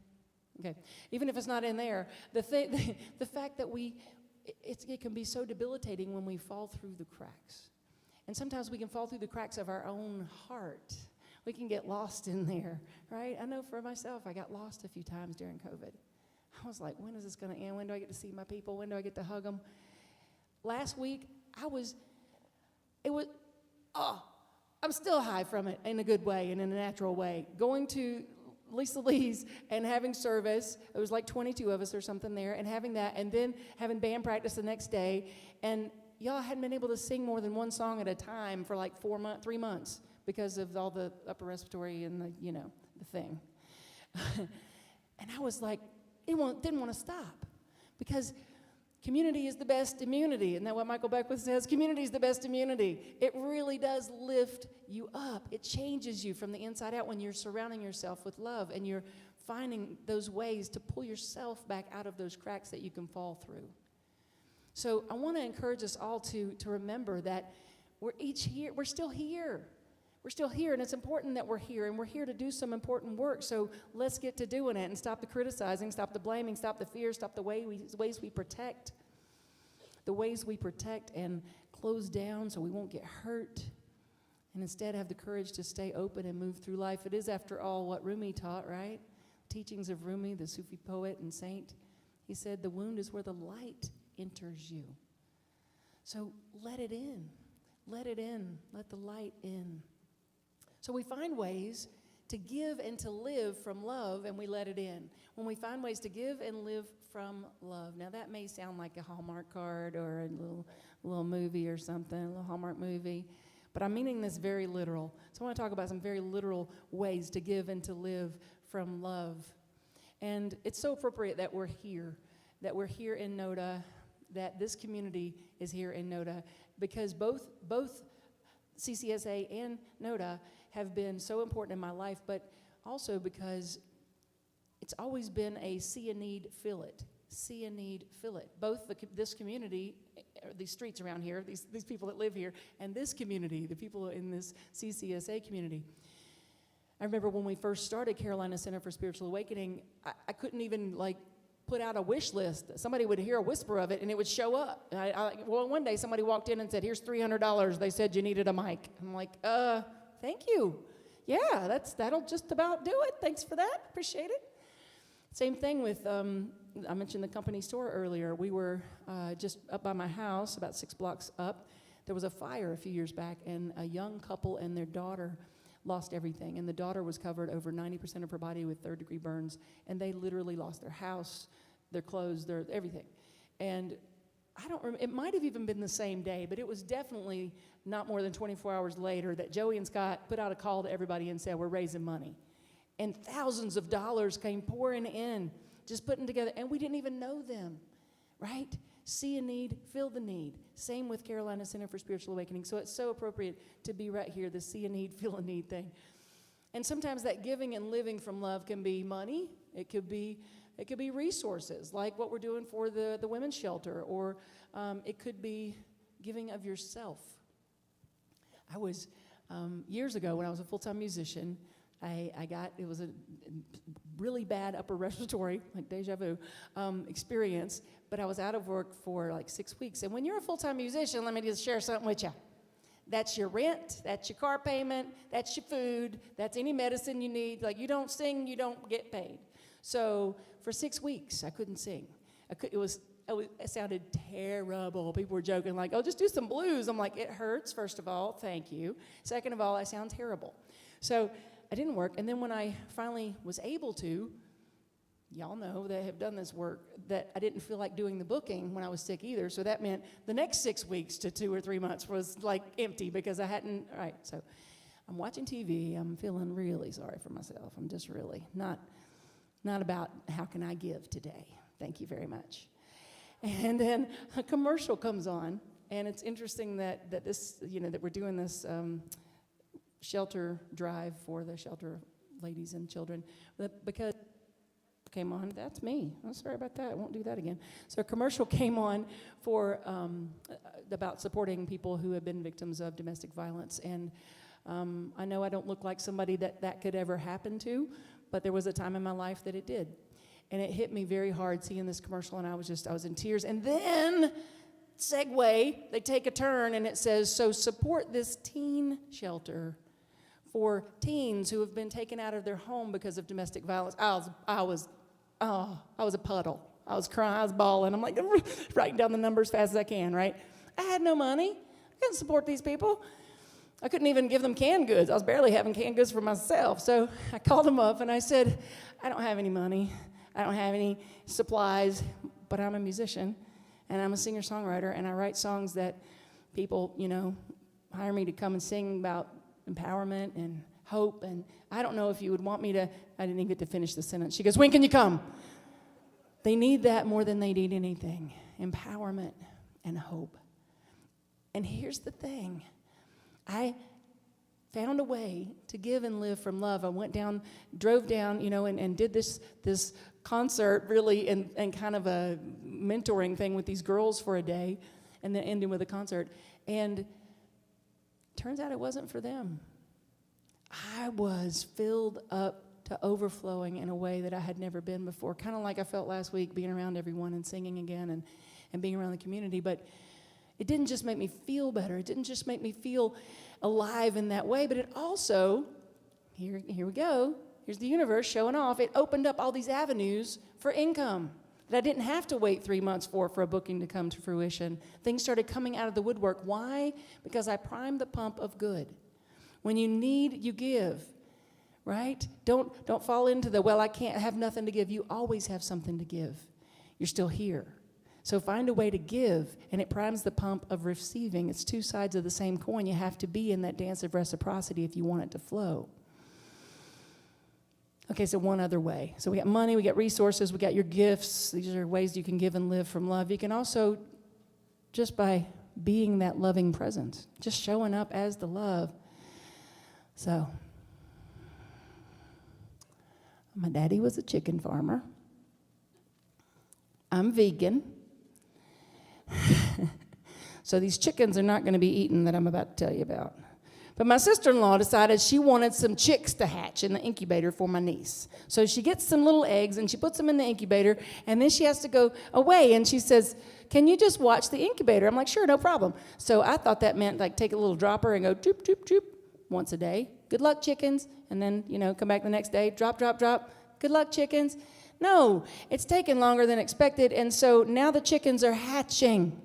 Okay. Even if it's not in there, the fact that it can be so debilitating when we fall through the cracks. And sometimes we can fall through the cracks of our own heart. We can get lost in there, right? I know for myself, I got lost a few times during COVID. I was like, when is this going to end? When do I get to see my people? When do I get to hug them? Last week, I'm still high from it in a good way and in a natural way. Going to Lisa Lee's and having service, it was like 22 of us or something there, and having that, and then having band practice the next day, and y'all hadn't been able to sing more than one song at a time for like 3 months because of all the upper respiratory and the thing. And I was like, didn't want to stop, because community is the best immunity. Isn't that what Michael Beckwith says? Community is the best immunity. It really does lift you up. It changes you from the inside out when you're surrounding yourself with love and you're finding those ways to pull yourself back out of those cracks that you can fall through. So I want to encourage us all to remember that we're each here. We're still here. We're still here, and it's important that we're here, and we're here to do some important work. So let's get to doing it and stop the criticizing, stop the blaming, stop the fear, stop the ways we protect and close down so we won't get hurt, and instead have the courage to stay open and move through life. It is, after all, what Rumi taught, right? Teachings of Rumi, the Sufi poet and saint. He said, the wound is where the light enters you. So let it in. Let it in. Let the light in. So we find ways to give and to live from love, and we let it in. When we find ways to give and live from love. Now, that may sound like a Hallmark card or a little movie or something, a little Hallmark movie, but I'm meaning this very literal. So I want to talk about some very literal ways to give and to live from love. And it's so appropriate that we're here in NODA, that this community is here in NODA, because both CCSA and NODA have been so important in my life, but also because it's always been a see a need, fill it. See a need, fill it. Both this community, these streets around here, these people that live here, and this community, the people in this CCSA community. I remember when we first started Carolina Center for Spiritual Awakening, I couldn't even put out a wish list. Somebody would hear a whisper of it, and it would show up. One day somebody walked in and said, here's $300. They said you needed a mic. I'm like, thank you. Yeah, that'll just about do it. Thanks for that. Appreciate it. Same thing with, I mentioned the company store earlier. We were just up by my house, about 6 blocks up. There was a fire a few years back, and a young couple and their daughter lost everything. And the daughter was covered over 90% of her body with 3rd-degree burns, and they literally lost their house, their clothes, their everything. And I don't remember, it might have even been the same day, but it was definitely not more than 24 hours later that Joey and Scott put out a call to everybody and said, we're raising money. And thousands of dollars came pouring in, just putting together, and we didn't even know them, right? See a need, fill the need. Same with Carolina Center for Spiritual Awakening. So it's so appropriate to be right here, the see a need, fill a need thing. And sometimes that giving and living from love can be money. It could be resources, like what we're doing for the women's shelter, or it could be giving of yourself. I was, years ago when I was a full-time musician, it was a really bad upper respiratory, like deja vu, experience, but I was out of work for like 6 weeks. And when you're a full-time musician, let me just share something with you. That's your rent, that's your car payment, that's your food, that's any medicine you need. Like, you don't sing, you don't get paid. So for 6 weeks, I couldn't sing. It sounded terrible. People were joking like, oh, just do some blues. I'm like, it hurts, first of all, thank you. Second of all, I sound terrible. So I didn't work, and then when I finally was able to, y'all know that have done this work, that I didn't feel like doing the booking when I was sick either, so that meant the next 6 weeks to 2 or 3 months was like empty because I hadn't, all right, so I'm watching TV, I'm feeling really sorry for myself. I'm just really not about how can I give today. Thank you very much. And then a commercial comes on, and it's interesting that this, that we're doing this shelter drive for the shelter ladies and children, because came on, that's me. I'm sorry about that. I won't do that again. So a commercial came on for about supporting people who have been victims of domestic violence. And I know I don't look like somebody that could ever happen to, but there was a time in my life that it did. And it hit me very hard seeing this commercial, and I was in tears. And then segue, they take a turn, and it says, so support this teen shelter for teens who have been taken out of their home because of domestic violence. I was a puddle. I was crying, I was bawling. I'm like, writing down the numbers as fast as I can, right? I had no money. I couldn't support these people. I couldn't even give them canned goods. I was barely having canned goods for myself. So I called them up and I said, I don't have any money. I don't have any supplies, but I'm a musician and I'm a singer-songwriter, and I write songs that people, hire me to come and sing about empowerment and hope. And I don't know if you would want me to, I didn't even get to finish the sentence. She goes, when can you come? They need that more than they need anything, empowerment and hope. And here's the thing. I found a way to give and live from love. I drove down, and did this concert really and kind of a mentoring thing with these girls for a day, and then ending with a concert. And turns out it wasn't for them. I was filled up to overflowing in a way that I had never been before, kind of like I felt last week being around everyone and singing again and being around the community. But it didn't just make me feel better. It didn't just make me feel alive in that way, but it also, here we go, here's the universe showing off. It opened up all these avenues for income that I didn't have to wait 3 months for a booking to come to fruition. Things started coming out of the woodwork. Why? Because I primed the pump of good. When you need, you give, right? Don't fall into I can't have nothing to give. You always have something to give. You're still here. So find a way to give, and it primes the pump of receiving. It's two sides of the same coin. You have to be in that dance of reciprocity if you want it to flow. Okay, so one other way. So we got money, we got resources, we got your gifts. These are ways you can give and live from love. You can also, just by being that loving presence, just showing up as the love. So, my daddy was a chicken farmer. I'm vegan. So these chickens are not going to be eaten that I'm about to tell you about. But my sister-in-law decided she wanted some chicks to hatch in the incubator for my niece. So she gets some little eggs and she puts them in the incubator, and then she has to go away, and she says, can you just watch the incubator? I'm like, sure, no problem. So I thought that meant like take a little dropper and go doop, doop, doop once a day. Good luck, chickens. And then, come back the next day, drop, drop, drop. Good luck, chickens. No, it's taken longer than expected, and so now the chickens are hatching.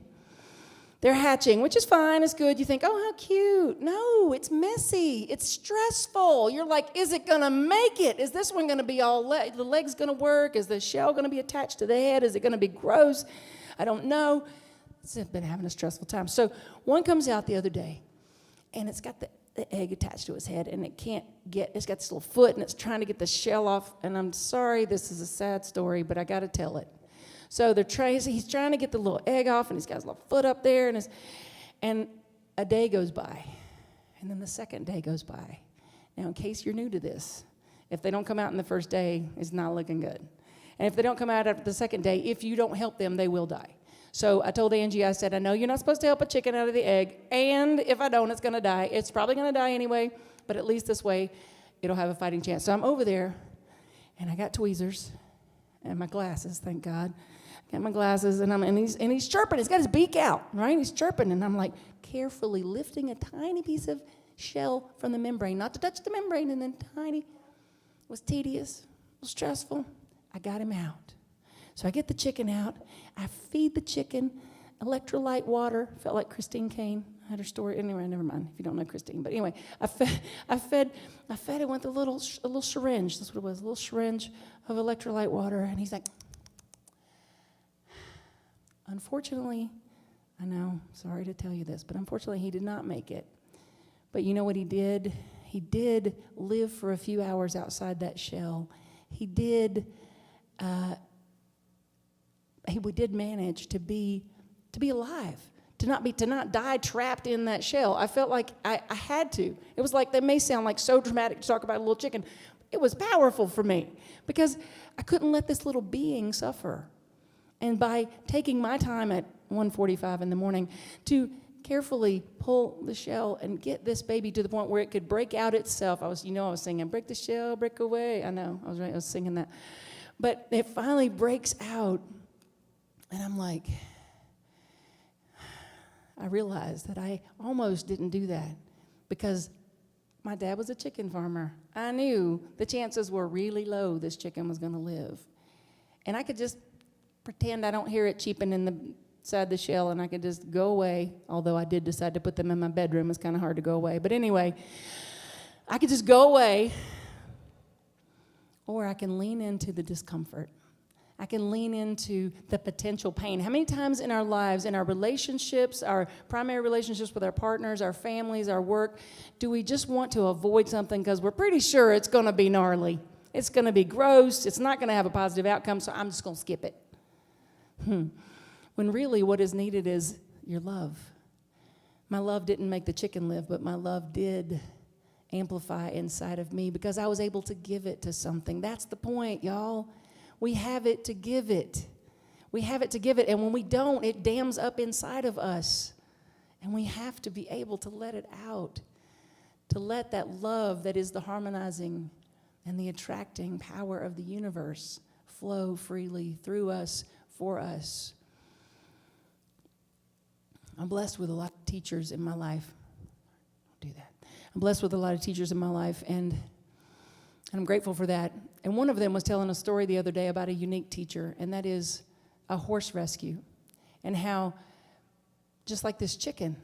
They're hatching, which is fine, it's good. You think, oh, how cute. No, it's messy. It's stressful. You're like, is it going to make it? Is this one going to be the leg's going to work? Is the shell going to be attached to the head? Is it going to be gross? I don't know. I've been having a stressful time. So one comes out the other day, and it's got the egg attached to its head, and it's got this little foot, and it's trying to get the shell off. And I'm sorry, this is a sad story, but I got to tell it. So he's trying to get the little egg off, and he's got his little foot up there, and a day goes by, and then the second day goes by. Now, in case you're new to this, if they don't come out in the first day, it's not looking good. And if they don't come out after the second day, if you don't help them, they will die. So I told Angie, I said, I know you're not supposed to help a chicken out of the egg, and if I don't, it's going to die. It's probably going to die anyway, but at least this way, it'll have a fighting chance. So I'm over there, and I got tweezers and my glasses, thank God. Got my glasses, and he's chirping. He's got his beak out, right? He's chirping, and I'm like carefully lifting a tiny piece of shell from the membrane, not to touch the membrane, and then tiny. It was tedious, it was stressful. I got him out. So I get the chicken out. I feed the chicken electrolyte water. Felt like Christine Kane. I had her story. Anyway, never mind if you don't know Christine. But anyway, I fed it with a little syringe. That's what it was, a little syringe of electrolyte water. And he's like, unfortunately, I know, sorry to tell you this, but unfortunately he did not make it. But you know what he did? He did live for a few hours outside that shell. He did manage to be alive, to not die trapped in that shell. I felt like I had to. It was like, that may sound like so dramatic to talk about a little chicken. It was powerful for me because I couldn't let this little being suffer. And by taking my time at 1:45 in the morning to carefully pull the shell and get this baby to the point where it could break out itself. I was singing, break the shell, break away. I know, I was singing that. But it finally breaks out, and I'm like, I realized that I almost didn't do that because my dad was a chicken farmer. I knew the chances were really low this chicken was going to live. And I could just pretend I don't hear it cheeping inside the shell, and I could just go away, although I did decide to put them in my bedroom. It's kind of hard to go away. But anyway, I could just go away, or I can lean into the discomfort. I can lean into the potential pain. How many times in our lives, in our relationships, our primary relationships with our partners, our families, our work, do we just want to avoid something because we're pretty sure it's going to be gnarly? It's going to be gross. It's not going to have a positive outcome, so I'm just going to skip it. When really what is needed is your love. My love didn't make the chicken live, but my love did amplify inside of me because I was able to give it to something. That's the point, y'all. We have it to give it. We have it to give it, and when we don't, it dams up inside of us. And we have to be able to let it out, to let that love that is the harmonizing and the attracting power of the universe flow freely through us, for us. I'm blessed with a lot of teachers in my life. Don't do that. I'm blessed with a lot of teachers in my life, and I'm grateful for that. And one of them was telling a story the other day about a unique teacher, and that is a horse rescue, and how, just like this chicken,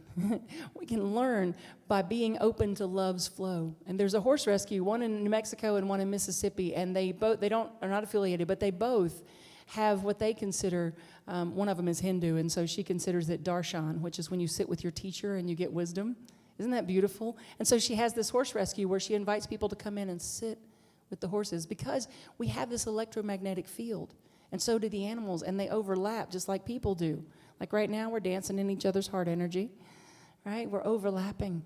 we can learn by being open to love's flow. And there's a horse rescue, one in New Mexico and one in Mississippi, and are not affiliated, but they both have what they consider, one of them is Hindu, and so she considers it darshan, which is when you sit with your teacher and you get wisdom. Isn't that beautiful? And so she has this horse rescue where she invites people to come in and sit with the horses because we have this electromagnetic field, and so do the animals, and they overlap just like people do. Like right now, we're dancing in each other's heart energy, right? We're overlapping.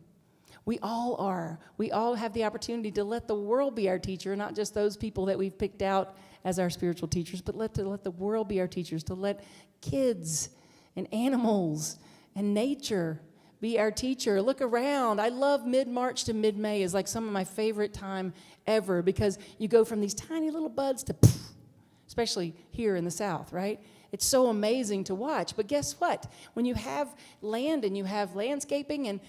We all are. We all have the opportunity to let the world be our teacher, not just those people that we've picked out as our spiritual teachers, but let the world be our teachers, to let kids and animals and nature be our teacher. Look around. I love mid-March to mid-May is like some of my favorite time ever because you go from these tiny little buds to poof, especially here in the South, right? It's so amazing to watch. But guess what? When you have land and you have landscaping, and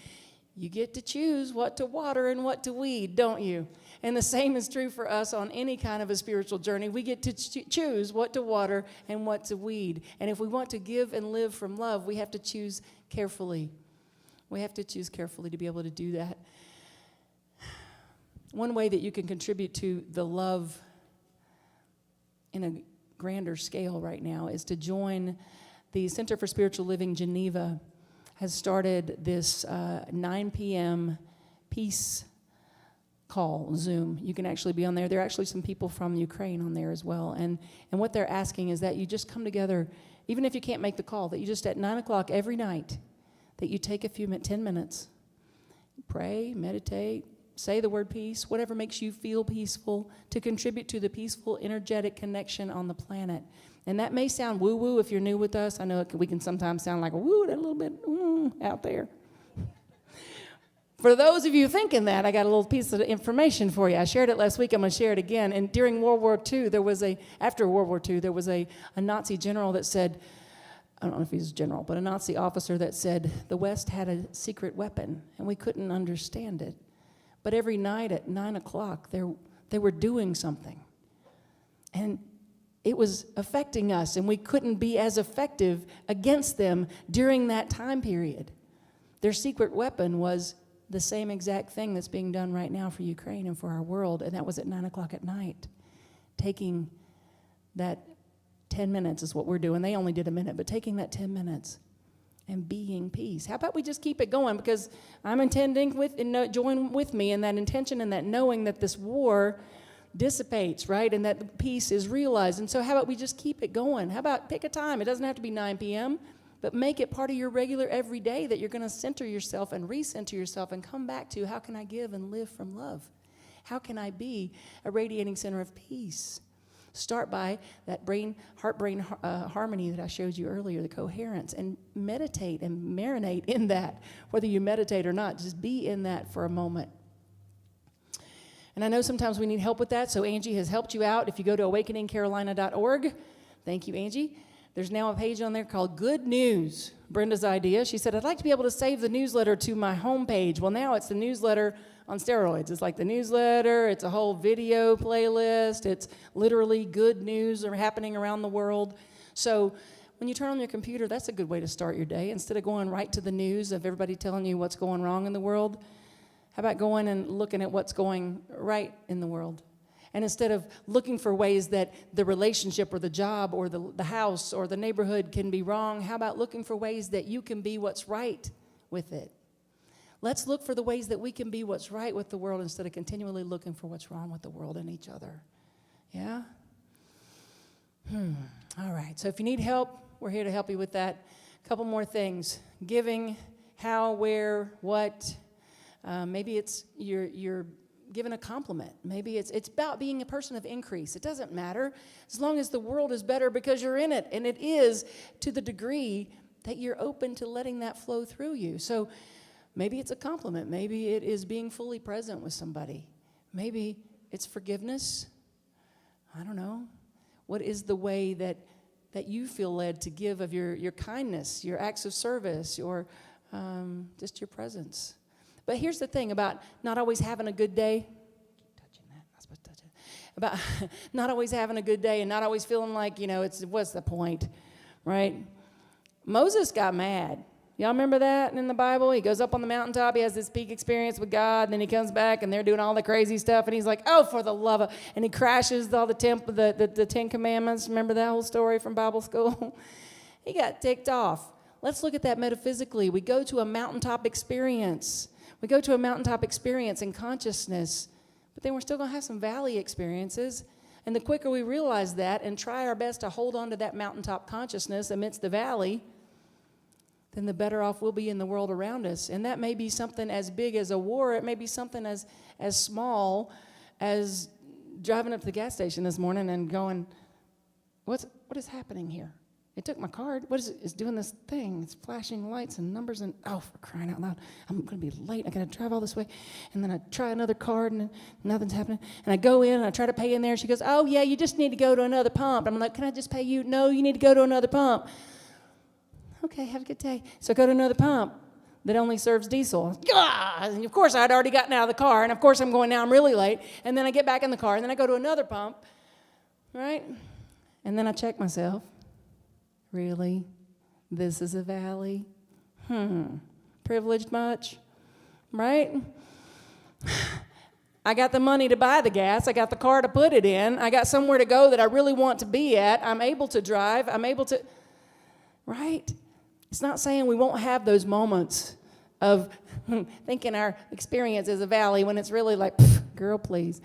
you get to choose what to water and what to weed, don't you? And the same is true for us on any kind of a spiritual journey. We get to choose what to water and what to weed. And if we want to give and live from love, we have to choose carefully. We have to choose carefully to be able to do that. One way that you can contribute to the love in a grander scale right now is to join the Center for Spiritual Living Geneva has started this 9 p.m. peace call, Zoom. You can actually be on there. There are actually some people from Ukraine on there as well. And what they're asking is that you just come together, even if you can't make the call, that you just at 9 o'clock every night, that you take 10 minutes, pray, meditate, say the word peace, whatever makes you feel peaceful, to contribute to the peaceful, energetic connection on the planet. And that may sound woo-woo if you're new with us. I know we can sometimes sound like, woo, that a little bit out there. For those of you thinking that, I got a little piece of information for you. I shared it last week. I'm going to share it again. And during World War II, after World War II, there was a Nazi general that said, I don't know if he's a general, but a Nazi officer that said the West had a secret weapon, and we couldn't understand it. But every night at 9 o'clock, they were doing something. And it was affecting us, and we couldn't be as effective against them during that time period. Their secret weapon was the same exact thing that's being done right now for Ukraine and for our world, and that was at 9 o'clock at night. Taking that 10 minutes is what we're doing. They only did a minute, but taking that 10 minutes and being peace. How about we just keep it going? Because I'm intending join with me in that intention and that knowing that this war dissipates, right? And that peace is realized. And so how about we just keep it going? How about pick a time? It doesn't have to be 9 p.m., but make it part of your regular everyday that you're going to center yourself and recenter yourself and come back to, how can I give and live from love? How can I be a radiating center of peace? Start by that heart-brain harmony that I showed you earlier, the coherence, and meditate and marinate in that. Whether you meditate or not, just be in that for a moment. And I know sometimes we need help with that, so Angie has helped you out. If you go to awakeningcarolina.org, thank you, Angie. There's now a page on there called Good News. Brenda's idea. She said, I'd like to be able to save the newsletter to my homepage. Well, now it's the newsletter on steroids. It's like the newsletter. It's a whole video playlist. It's literally good news are happening around the world. So when you turn on your computer, that's a good way to start your day. Instead of going right to the news of everybody telling you what's going wrong in the world, how about going and looking at what's going right in the world? And instead of looking for ways that the relationship or the job or the house or the neighborhood can be wrong, how about looking for ways that you can be what's right with it? Let's look for the ways that we can be what's right with the world instead of continually looking for what's wrong with the world and each other. Yeah? All right. So if you need help, we're here to help you with that. A couple more things. Giving, how, where, what. Maybe it's you're given a compliment. Maybe it's about being a person of increase. It doesn't matter as long as the world is better because you're in it, and it is to the degree that you're open to letting that flow through you. So maybe it's a compliment. Maybe it is being fully present with somebody. Maybe it's forgiveness. I don't know. What is the way that you feel led to give of your kindness, your acts of service, or just your presence? But here's the thing about not always having a good day. Touching that, not supposed to touch it. About not always having a good day and not always feeling like, what's the point, right? Moses got mad. Y'all remember that in the Bible? He goes up on the mountaintop. He has this peak experience with God. And then he comes back, and they're doing all the crazy stuff. And he's like, oh, for the love of... And he crashes all the 10 Commandments. Remember that whole story from Bible school? He got ticked off. Let's look at that metaphysically. We go to a mountaintop experience. We go to a mountaintop experience in consciousness. But then we're still going to have some valley experiences. And the quicker we realize that and try our best to hold on to that mountaintop consciousness amidst the valley, then the better off we'll be in the world around us. And that may be something as big as a war. It may be something as small as driving up to the gas station this morning and going, what is happening here? It took my card. What is it? It's doing this thing. It's flashing lights and numbers and, oh, for crying out loud. I'm going to be late. I got to drive all this way. And then I try another card and nothing's happening. And I go in and I try to pay in there. She goes, oh, yeah, you just need to go to another pump. I'm like, can I just pay you? No, you need to go to another pump. Okay, have a good day. So I go to another pump that only serves diesel. And of course, I'd already gotten out of the car. And of course, I'm going, now I'm really late. And then I get back in the car. And then I go to another pump. Right? And then I check myself. Really? This is a valley? Privileged much? Right? I got the money to buy the gas. I got the car to put it in. I got somewhere to go that I really want to be at. I'm able to drive. I'm able to... Right? It's not saying we won't have those moments of thinking our experience is a valley when it's really like, girl, please.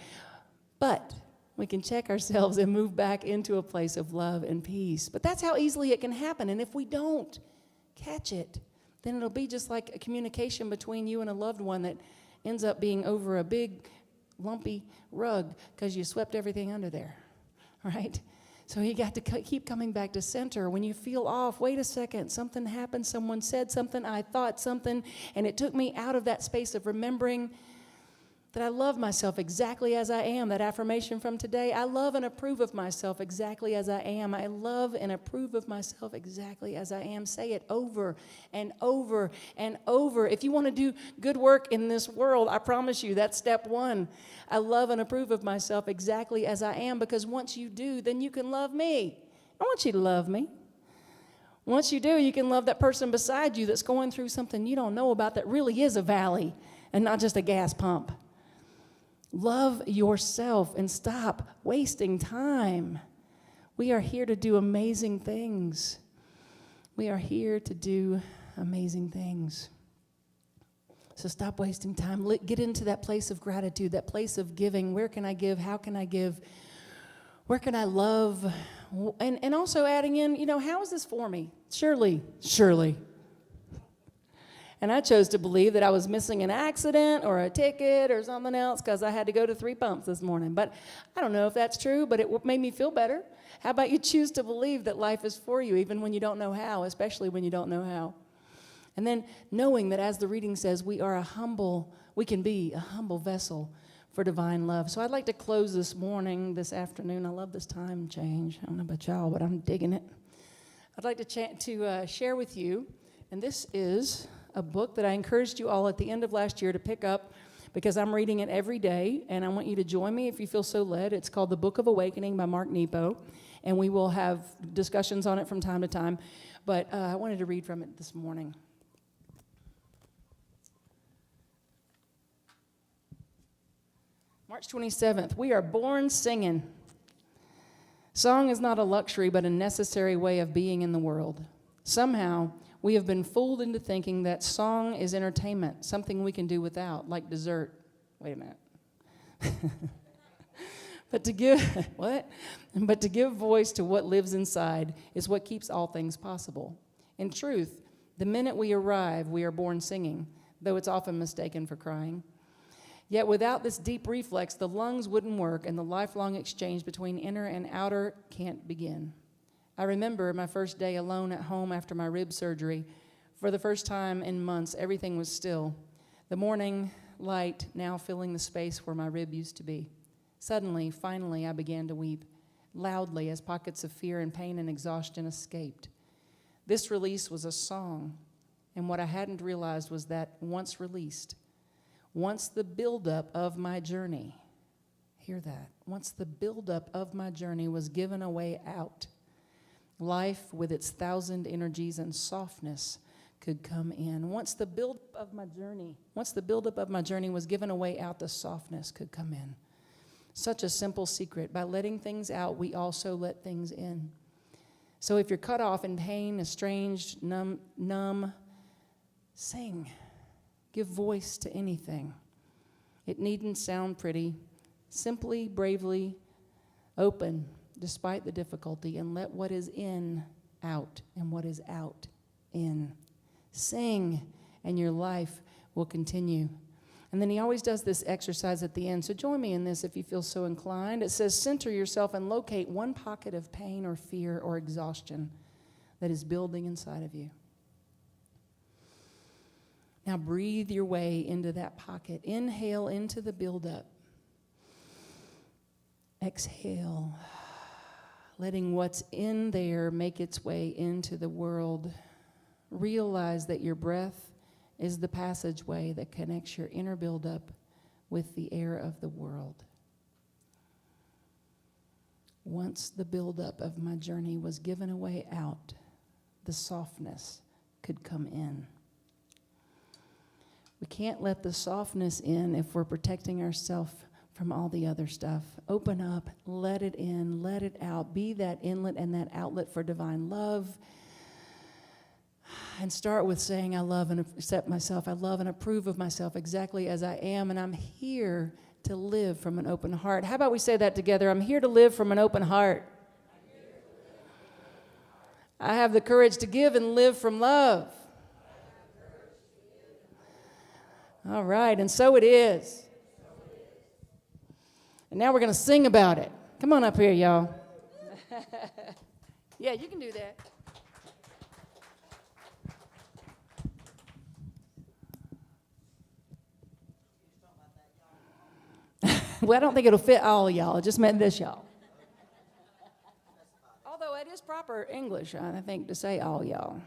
But we can check ourselves and move back into a place of love and peace. But that's how easily it can happen. And if we don't catch it, then it'll be just like a communication between you and a loved one that ends up being over a big, lumpy rug because you swept everything under there, right? So you got to keep coming back to center. When you feel off, wait a second, something happened, someone said something, I thought something, and it took me out of that space of remembering that I love myself exactly as I am. That affirmation from today, I love and approve of myself exactly as I am. I love and approve of myself exactly as I am. Say it over and over and over. If you want to do good work in this world, I promise you that's step one. I love and approve of myself exactly as I am, because once you do, then you can love me. I want you to love me. Once you do, you can love that person beside you that's going through something you don't know about that really is a valley and not just a gas pump. Love yourself and stop wasting time. We are here to do amazing things. We are here to do amazing things. So stop wasting time. Get into that place of gratitude, that place of giving. Where can I give? How can I give? Where can I love? And also adding in, how is this for me? Surely. And I chose to believe that I was missing an accident or a ticket or something else because I had to go to 3 pumps this morning. But I don't know if that's true, but it made me feel better. How about you choose to believe that life is for you, even when you don't know how, especially when you don't know how? And then knowing that, as the reading says, we can be a humble vessel for divine love. So I'd like to close this afternoon. I love this time change. I don't know about y'all, but I'm digging it. I'd like to share with you, and this is a book that I encouraged you all at the end of last year to pick up because I'm reading it every day, and I want you to join me if you feel so led. It's called The Book of Awakening by Mark Nepo, and we will have discussions on it from time to time, but I wanted to read from it this morning. March 27th, we are born singing. Song is not a luxury, but a necessary way of being in the world. Somehow, we have been fooled into thinking that song is entertainment, something we can do without, like dessert. Wait a minute. But to give voice to what lives inside is what keeps all things possible. In truth, the minute we arrive, we are born singing, though it's often mistaken for crying. Yet without this deep reflex, the lungs wouldn't work, and the lifelong exchange between inner and outer can't begin. I remember my first day alone at home after my rib surgery. For the first time in months, everything was still. The morning light now filling the space where my rib used to be. Suddenly, finally, I began to weep, loudly as pockets of fear and pain and exhaustion escaped. This release was a song, and what I hadn't realized was that once released, once the buildup of my journey, hear that, once the buildup of my journey was given a way out, life with its 1,000 energies and softness could come in. Once the buildup of my journey was given a way out, the softness could come in. Such a simple secret. By letting things out, we also let things in. So if you're cut off in pain, estranged, numb, sing. Give voice to anything. It needn't sound pretty. Simply, bravely, open, despite the difficulty, and let what is in out and what is out in. Sing, and your life will continue. And then he always does this exercise at the end, so join me in this if you feel so inclined. It says, center yourself and locate one pocket of pain or fear or exhaustion that is building inside of you. Now breathe your way into that pocket. Inhale into the buildup. Exhale, letting what's in there make its way into the world. Realize that your breath is the passageway that connects your inner buildup with the air of the world. Once the buildup of my journey was given a way out, the softness could come in. We can't let the softness in if we're protecting ourselves from all the other stuff. Open up, let it in, let it out. Be that inlet and that outlet for divine love. And start with saying, I love and accept myself. I love and approve of myself exactly as I am. And I'm here to live from an open heart. How about we say that together? I'm here to live from an open heart. I have the courage to give and live from love. All right, and so it is. And now we're going to sing about it. Come on up here, y'all. Yeah, you can do that. Well, I don't think it'll fit all of y'all. I just meant this y'all. Although it is proper English, I think, to say all y'all.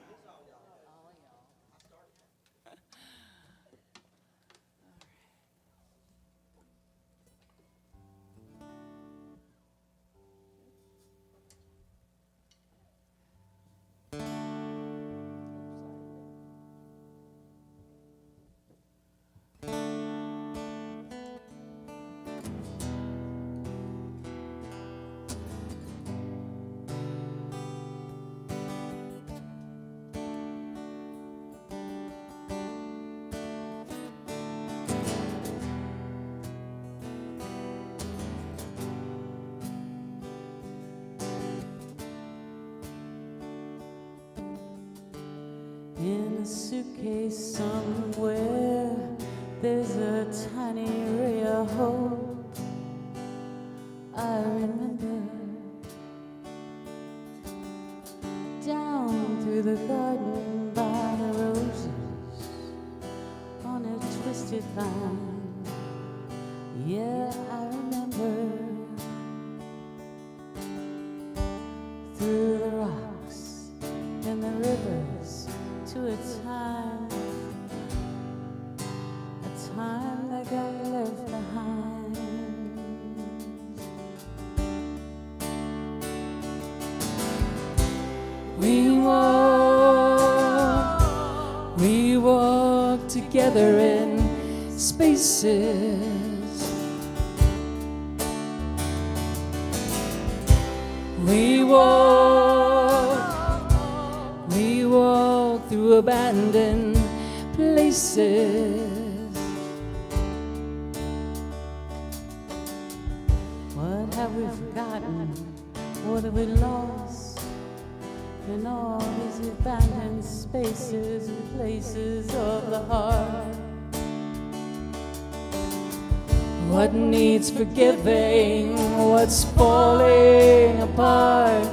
In a suitcase somewhere, there's a tiny ray of hope. I remember down through the garden by the roses on a twisted vine. Yeah, I remember through the rocks and the rivers to a time that got left behind.
We walk together in spaces. We walk through abandoned places.
What have we forgotten? What have we lost in all these abandoned spaces and places of the heart?
What needs forgiving? What's falling apart?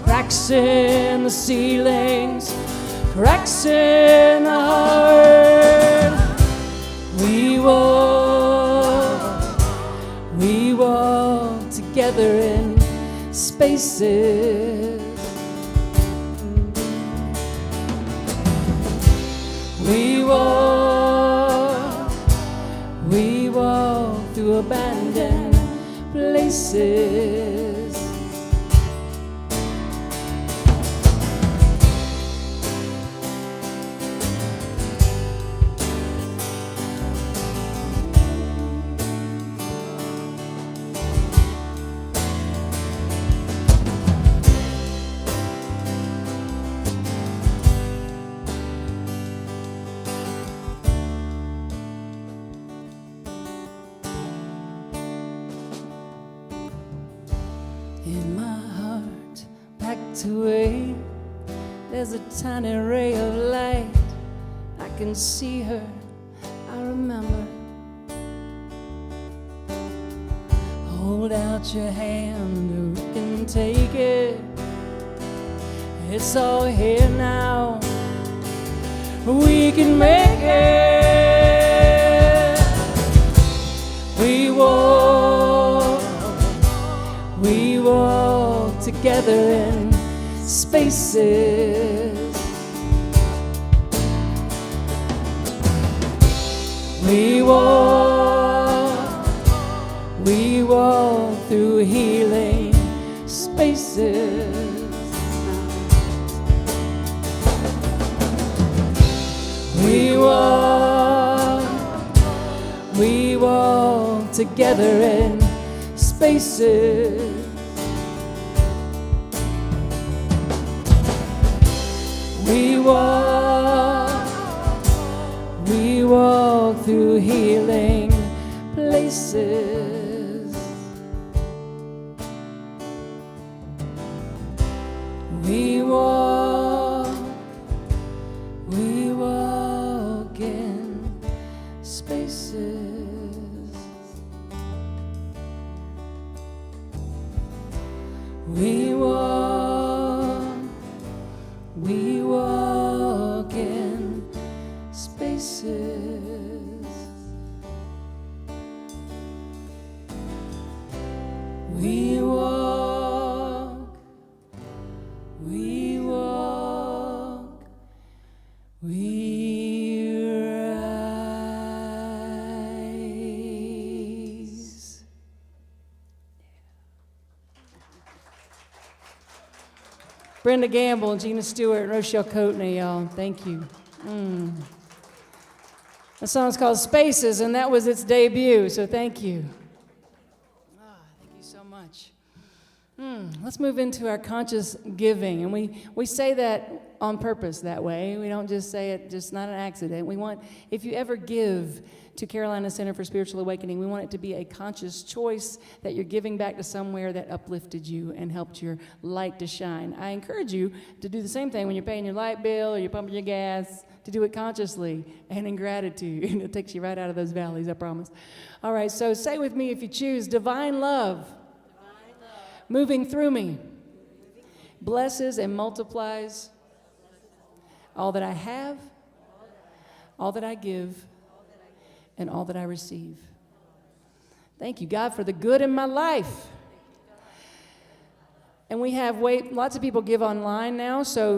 Cracks in the ceilings, cracks in the heart. We walk together in spaces. We walk through abandoned places. In my heart, packed away, there's a tiny ray of light. I can see her, I remember. Hold out your hand, we can take it. It's all here now, we can make it. We walk together in spaces. We walk through healing spaces. We walk together in spaces. We walk through healing places. We walk in spaces. We walk in spaces. We walk we rise. Brenda Gamble, Gina Stewart, and Rochelle Coatney, y'all. Thank you. The song's called Spaces, and that was its debut, so thank you. Thank you so much. Let's move into our conscious giving, and we say that on purpose that way. We don't just say it, just not an accident. We want, if you ever give to Carolina Center for Spiritual Awakening, we want it to be a conscious choice that you're giving back to somewhere that uplifted you and helped your light to shine. I encourage you to do the same thing when you're paying your light bill or you're pumping your gas, to do it consciously and in gratitude. And it takes you right out of those valleys, I promise. All right, so say with me if you choose, divine love, moving through me, blesses and multiplies all that I have, all that I give, and all that I receive. Thank you, God, for the good in my life. And we have lots of people give online now, so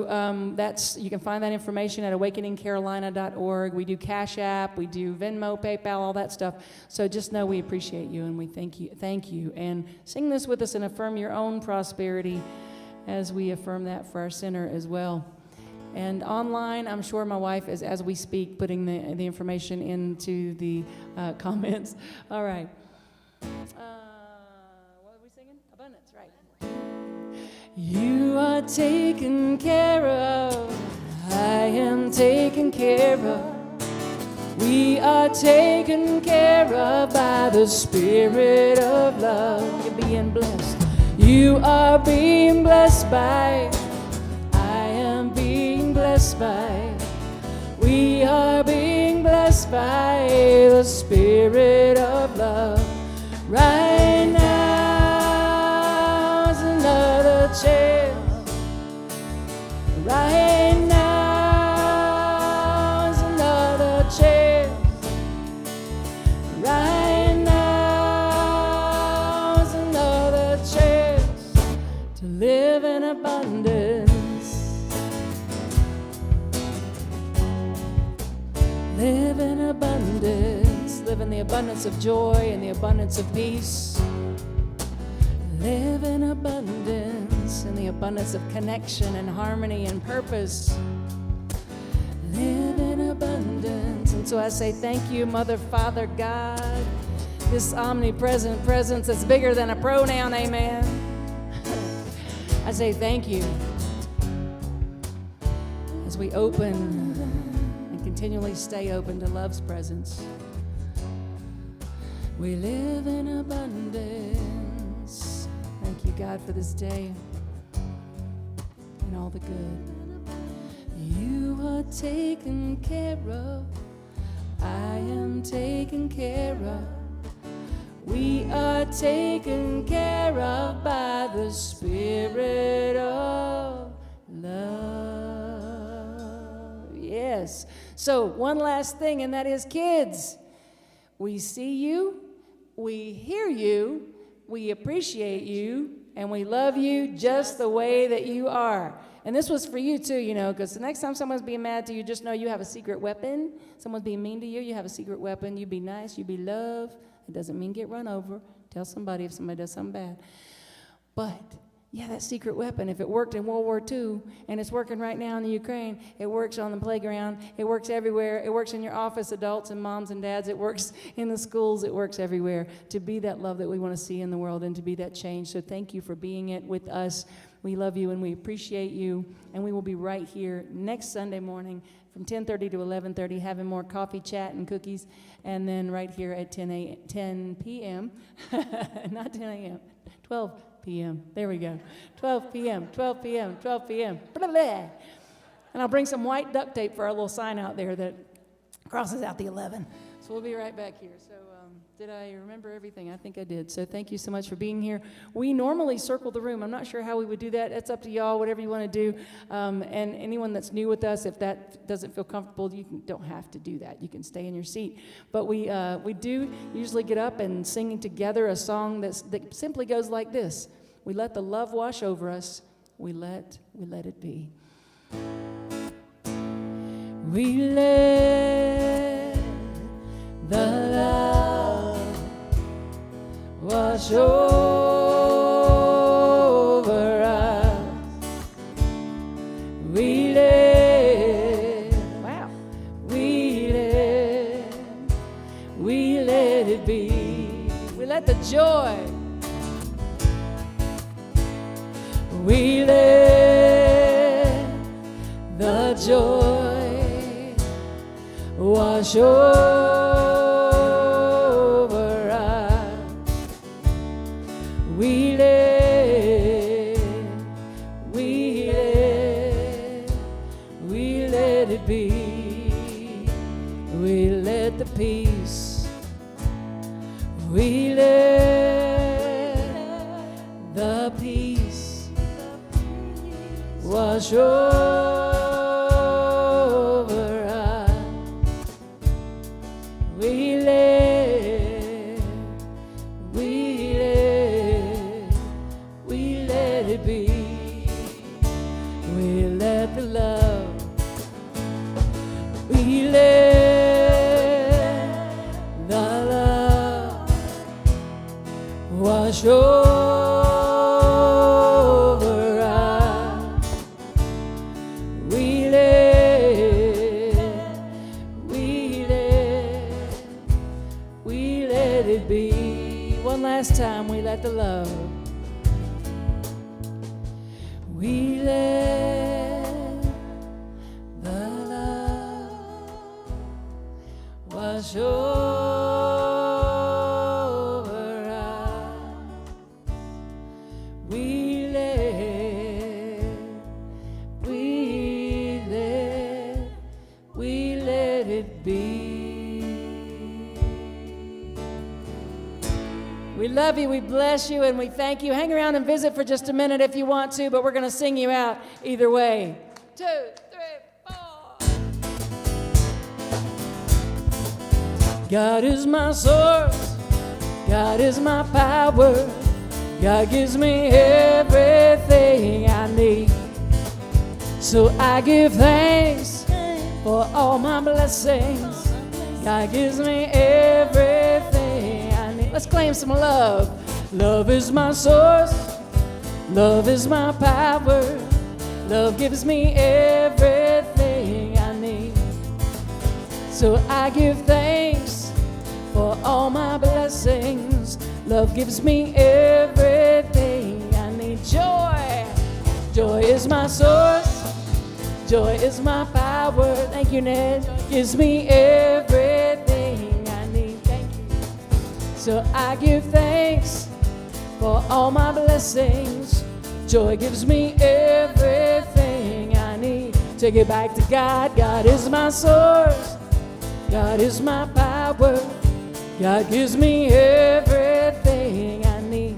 you can find that information at awakeningcarolina.org. We do Cash App, we do Venmo, PayPal, all that stuff. So just know we appreciate you and we thank you. And sing this with us and affirm your own prosperity as we affirm that for our center as well. And online, I'm sure my wife is, as we speak, putting the information into the comments. All right. What are we singing? Abundance, right. You are taken care of. I am taken care of. We are taken care of by the Spirit of love. You're being blessed. You are being blessed by. I am being blessed by. We are being blessed by the Spirit of love. Right now is another chance. Right now is another chance. Right now is another chance to live in abundance. Live in abundance. Live in the abundance of joy and the abundance of peace. Live in abundance, in the abundance of connection and harmony and purpose. Live in abundance. And so I say thank you, Mother, Father, God, this omnipresent presence that's bigger than a pronoun, amen. I say thank you as we open and continually stay open to love's presence. We live in abundance. Thank you, God, for this day and all the good. You are taken care of. I am taken care of. We are taken care of by the Spirit of love. Yes. So one last thing, and that is, kids, we see you, we hear you, we appreciate you, and we love you just the way that you are. And this was for you too, you know, because the next time someone's being mad to you, just know you have a secret weapon. Someone's being mean to you, you have a secret weapon. You be nice, you be love. It doesn't mean get run over. Tell somebody if somebody does something bad. But yeah, that secret weapon, if it worked in World War II and it's working right now in the Ukraine, it works on the playground, it works everywhere, it works in your office, adults and moms and dads, it works in the schools, it works everywhere to be that love that we want to see in the world and to be that change. So thank you for being it with us. We love you and we appreciate you, and we will be right here next Sunday morning from 10:30 to 11:30 having more coffee, chat, and cookies, and then right here at 10 p.m., not 10 a.m., 12 p.m. There we go. 12 p.m., 12 p.m., 12 p.m. Blah, blah. And I'll bring some white duct tape for our little sign out there that crosses out the 11. So we'll be right back here. So did I remember everything? I think I did. So thank you so much for being here. We normally circle the room. I'm not sure how we would do that. It's up to y'all, whatever you want to do. And anyone that's new with us, if that doesn't feel comfortable, don't have to do that. You can stay in your seat. But we do usually get up and sing together a song that simply goes like this. We let the love wash over us. We let it be. We let the love wash over us. We let it be. We let the joy. We let the joy wash over us. We let it be. We let the peace. We let the peace wash over us. We let it be. one last time. We let the love. We let the love wash over us. We let it be. We love you, we bless you, and we thank you. Hang around and visit for just a minute if you want to, but we're going to sing you out either way. 2, 3, 4. God is my source. God is my power. God gives me everything I need. So I give thanks for all my blessings. God gives me everything I need. Let's claim some love. Love is my source. Love is my power. Love gives me everything I need. So I give thanks for all my blessings. Love gives me everything I need. Joy. Joy is my source. Joy is my power. Thank you, Ned. Gives me everything I need. Thank you. So I give thanks for all my blessings. Joy gives me everything I need. Take it back to God. God is my source. God is my power. God gives me everything I need.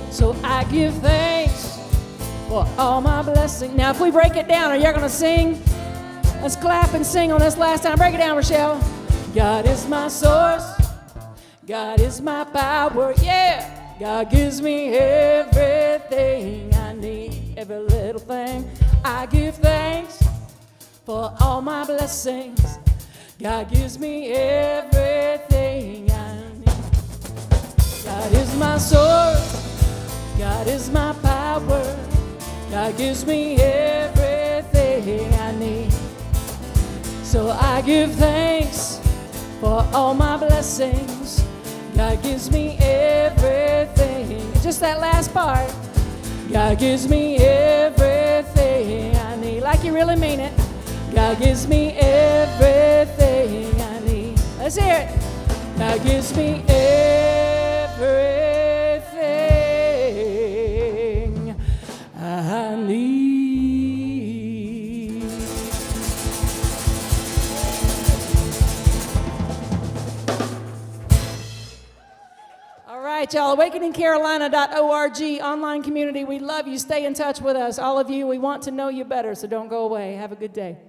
So I give thanks for all my blessings. Now, if we break it down, are you going to sing? Let's clap and sing on this last time. Break it down, Rochelle. God is my source. God is my power. Yeah. God gives me everything I need. Every little thing. I give thanks for all my blessings. God gives me everything I need. God is my source. God is my power. God gives me everything I need. So I give thanks for all my blessings. God gives me everything. Just that last part. God gives me everything I need. Like you really mean it. God gives me everything I need. Let's hear it. God gives me everything I need. All right, y'all. AwakeningCarolina.org, online community. We love you. Stay in touch with us. All of you, we want to know you better, so don't go away. Have a good day.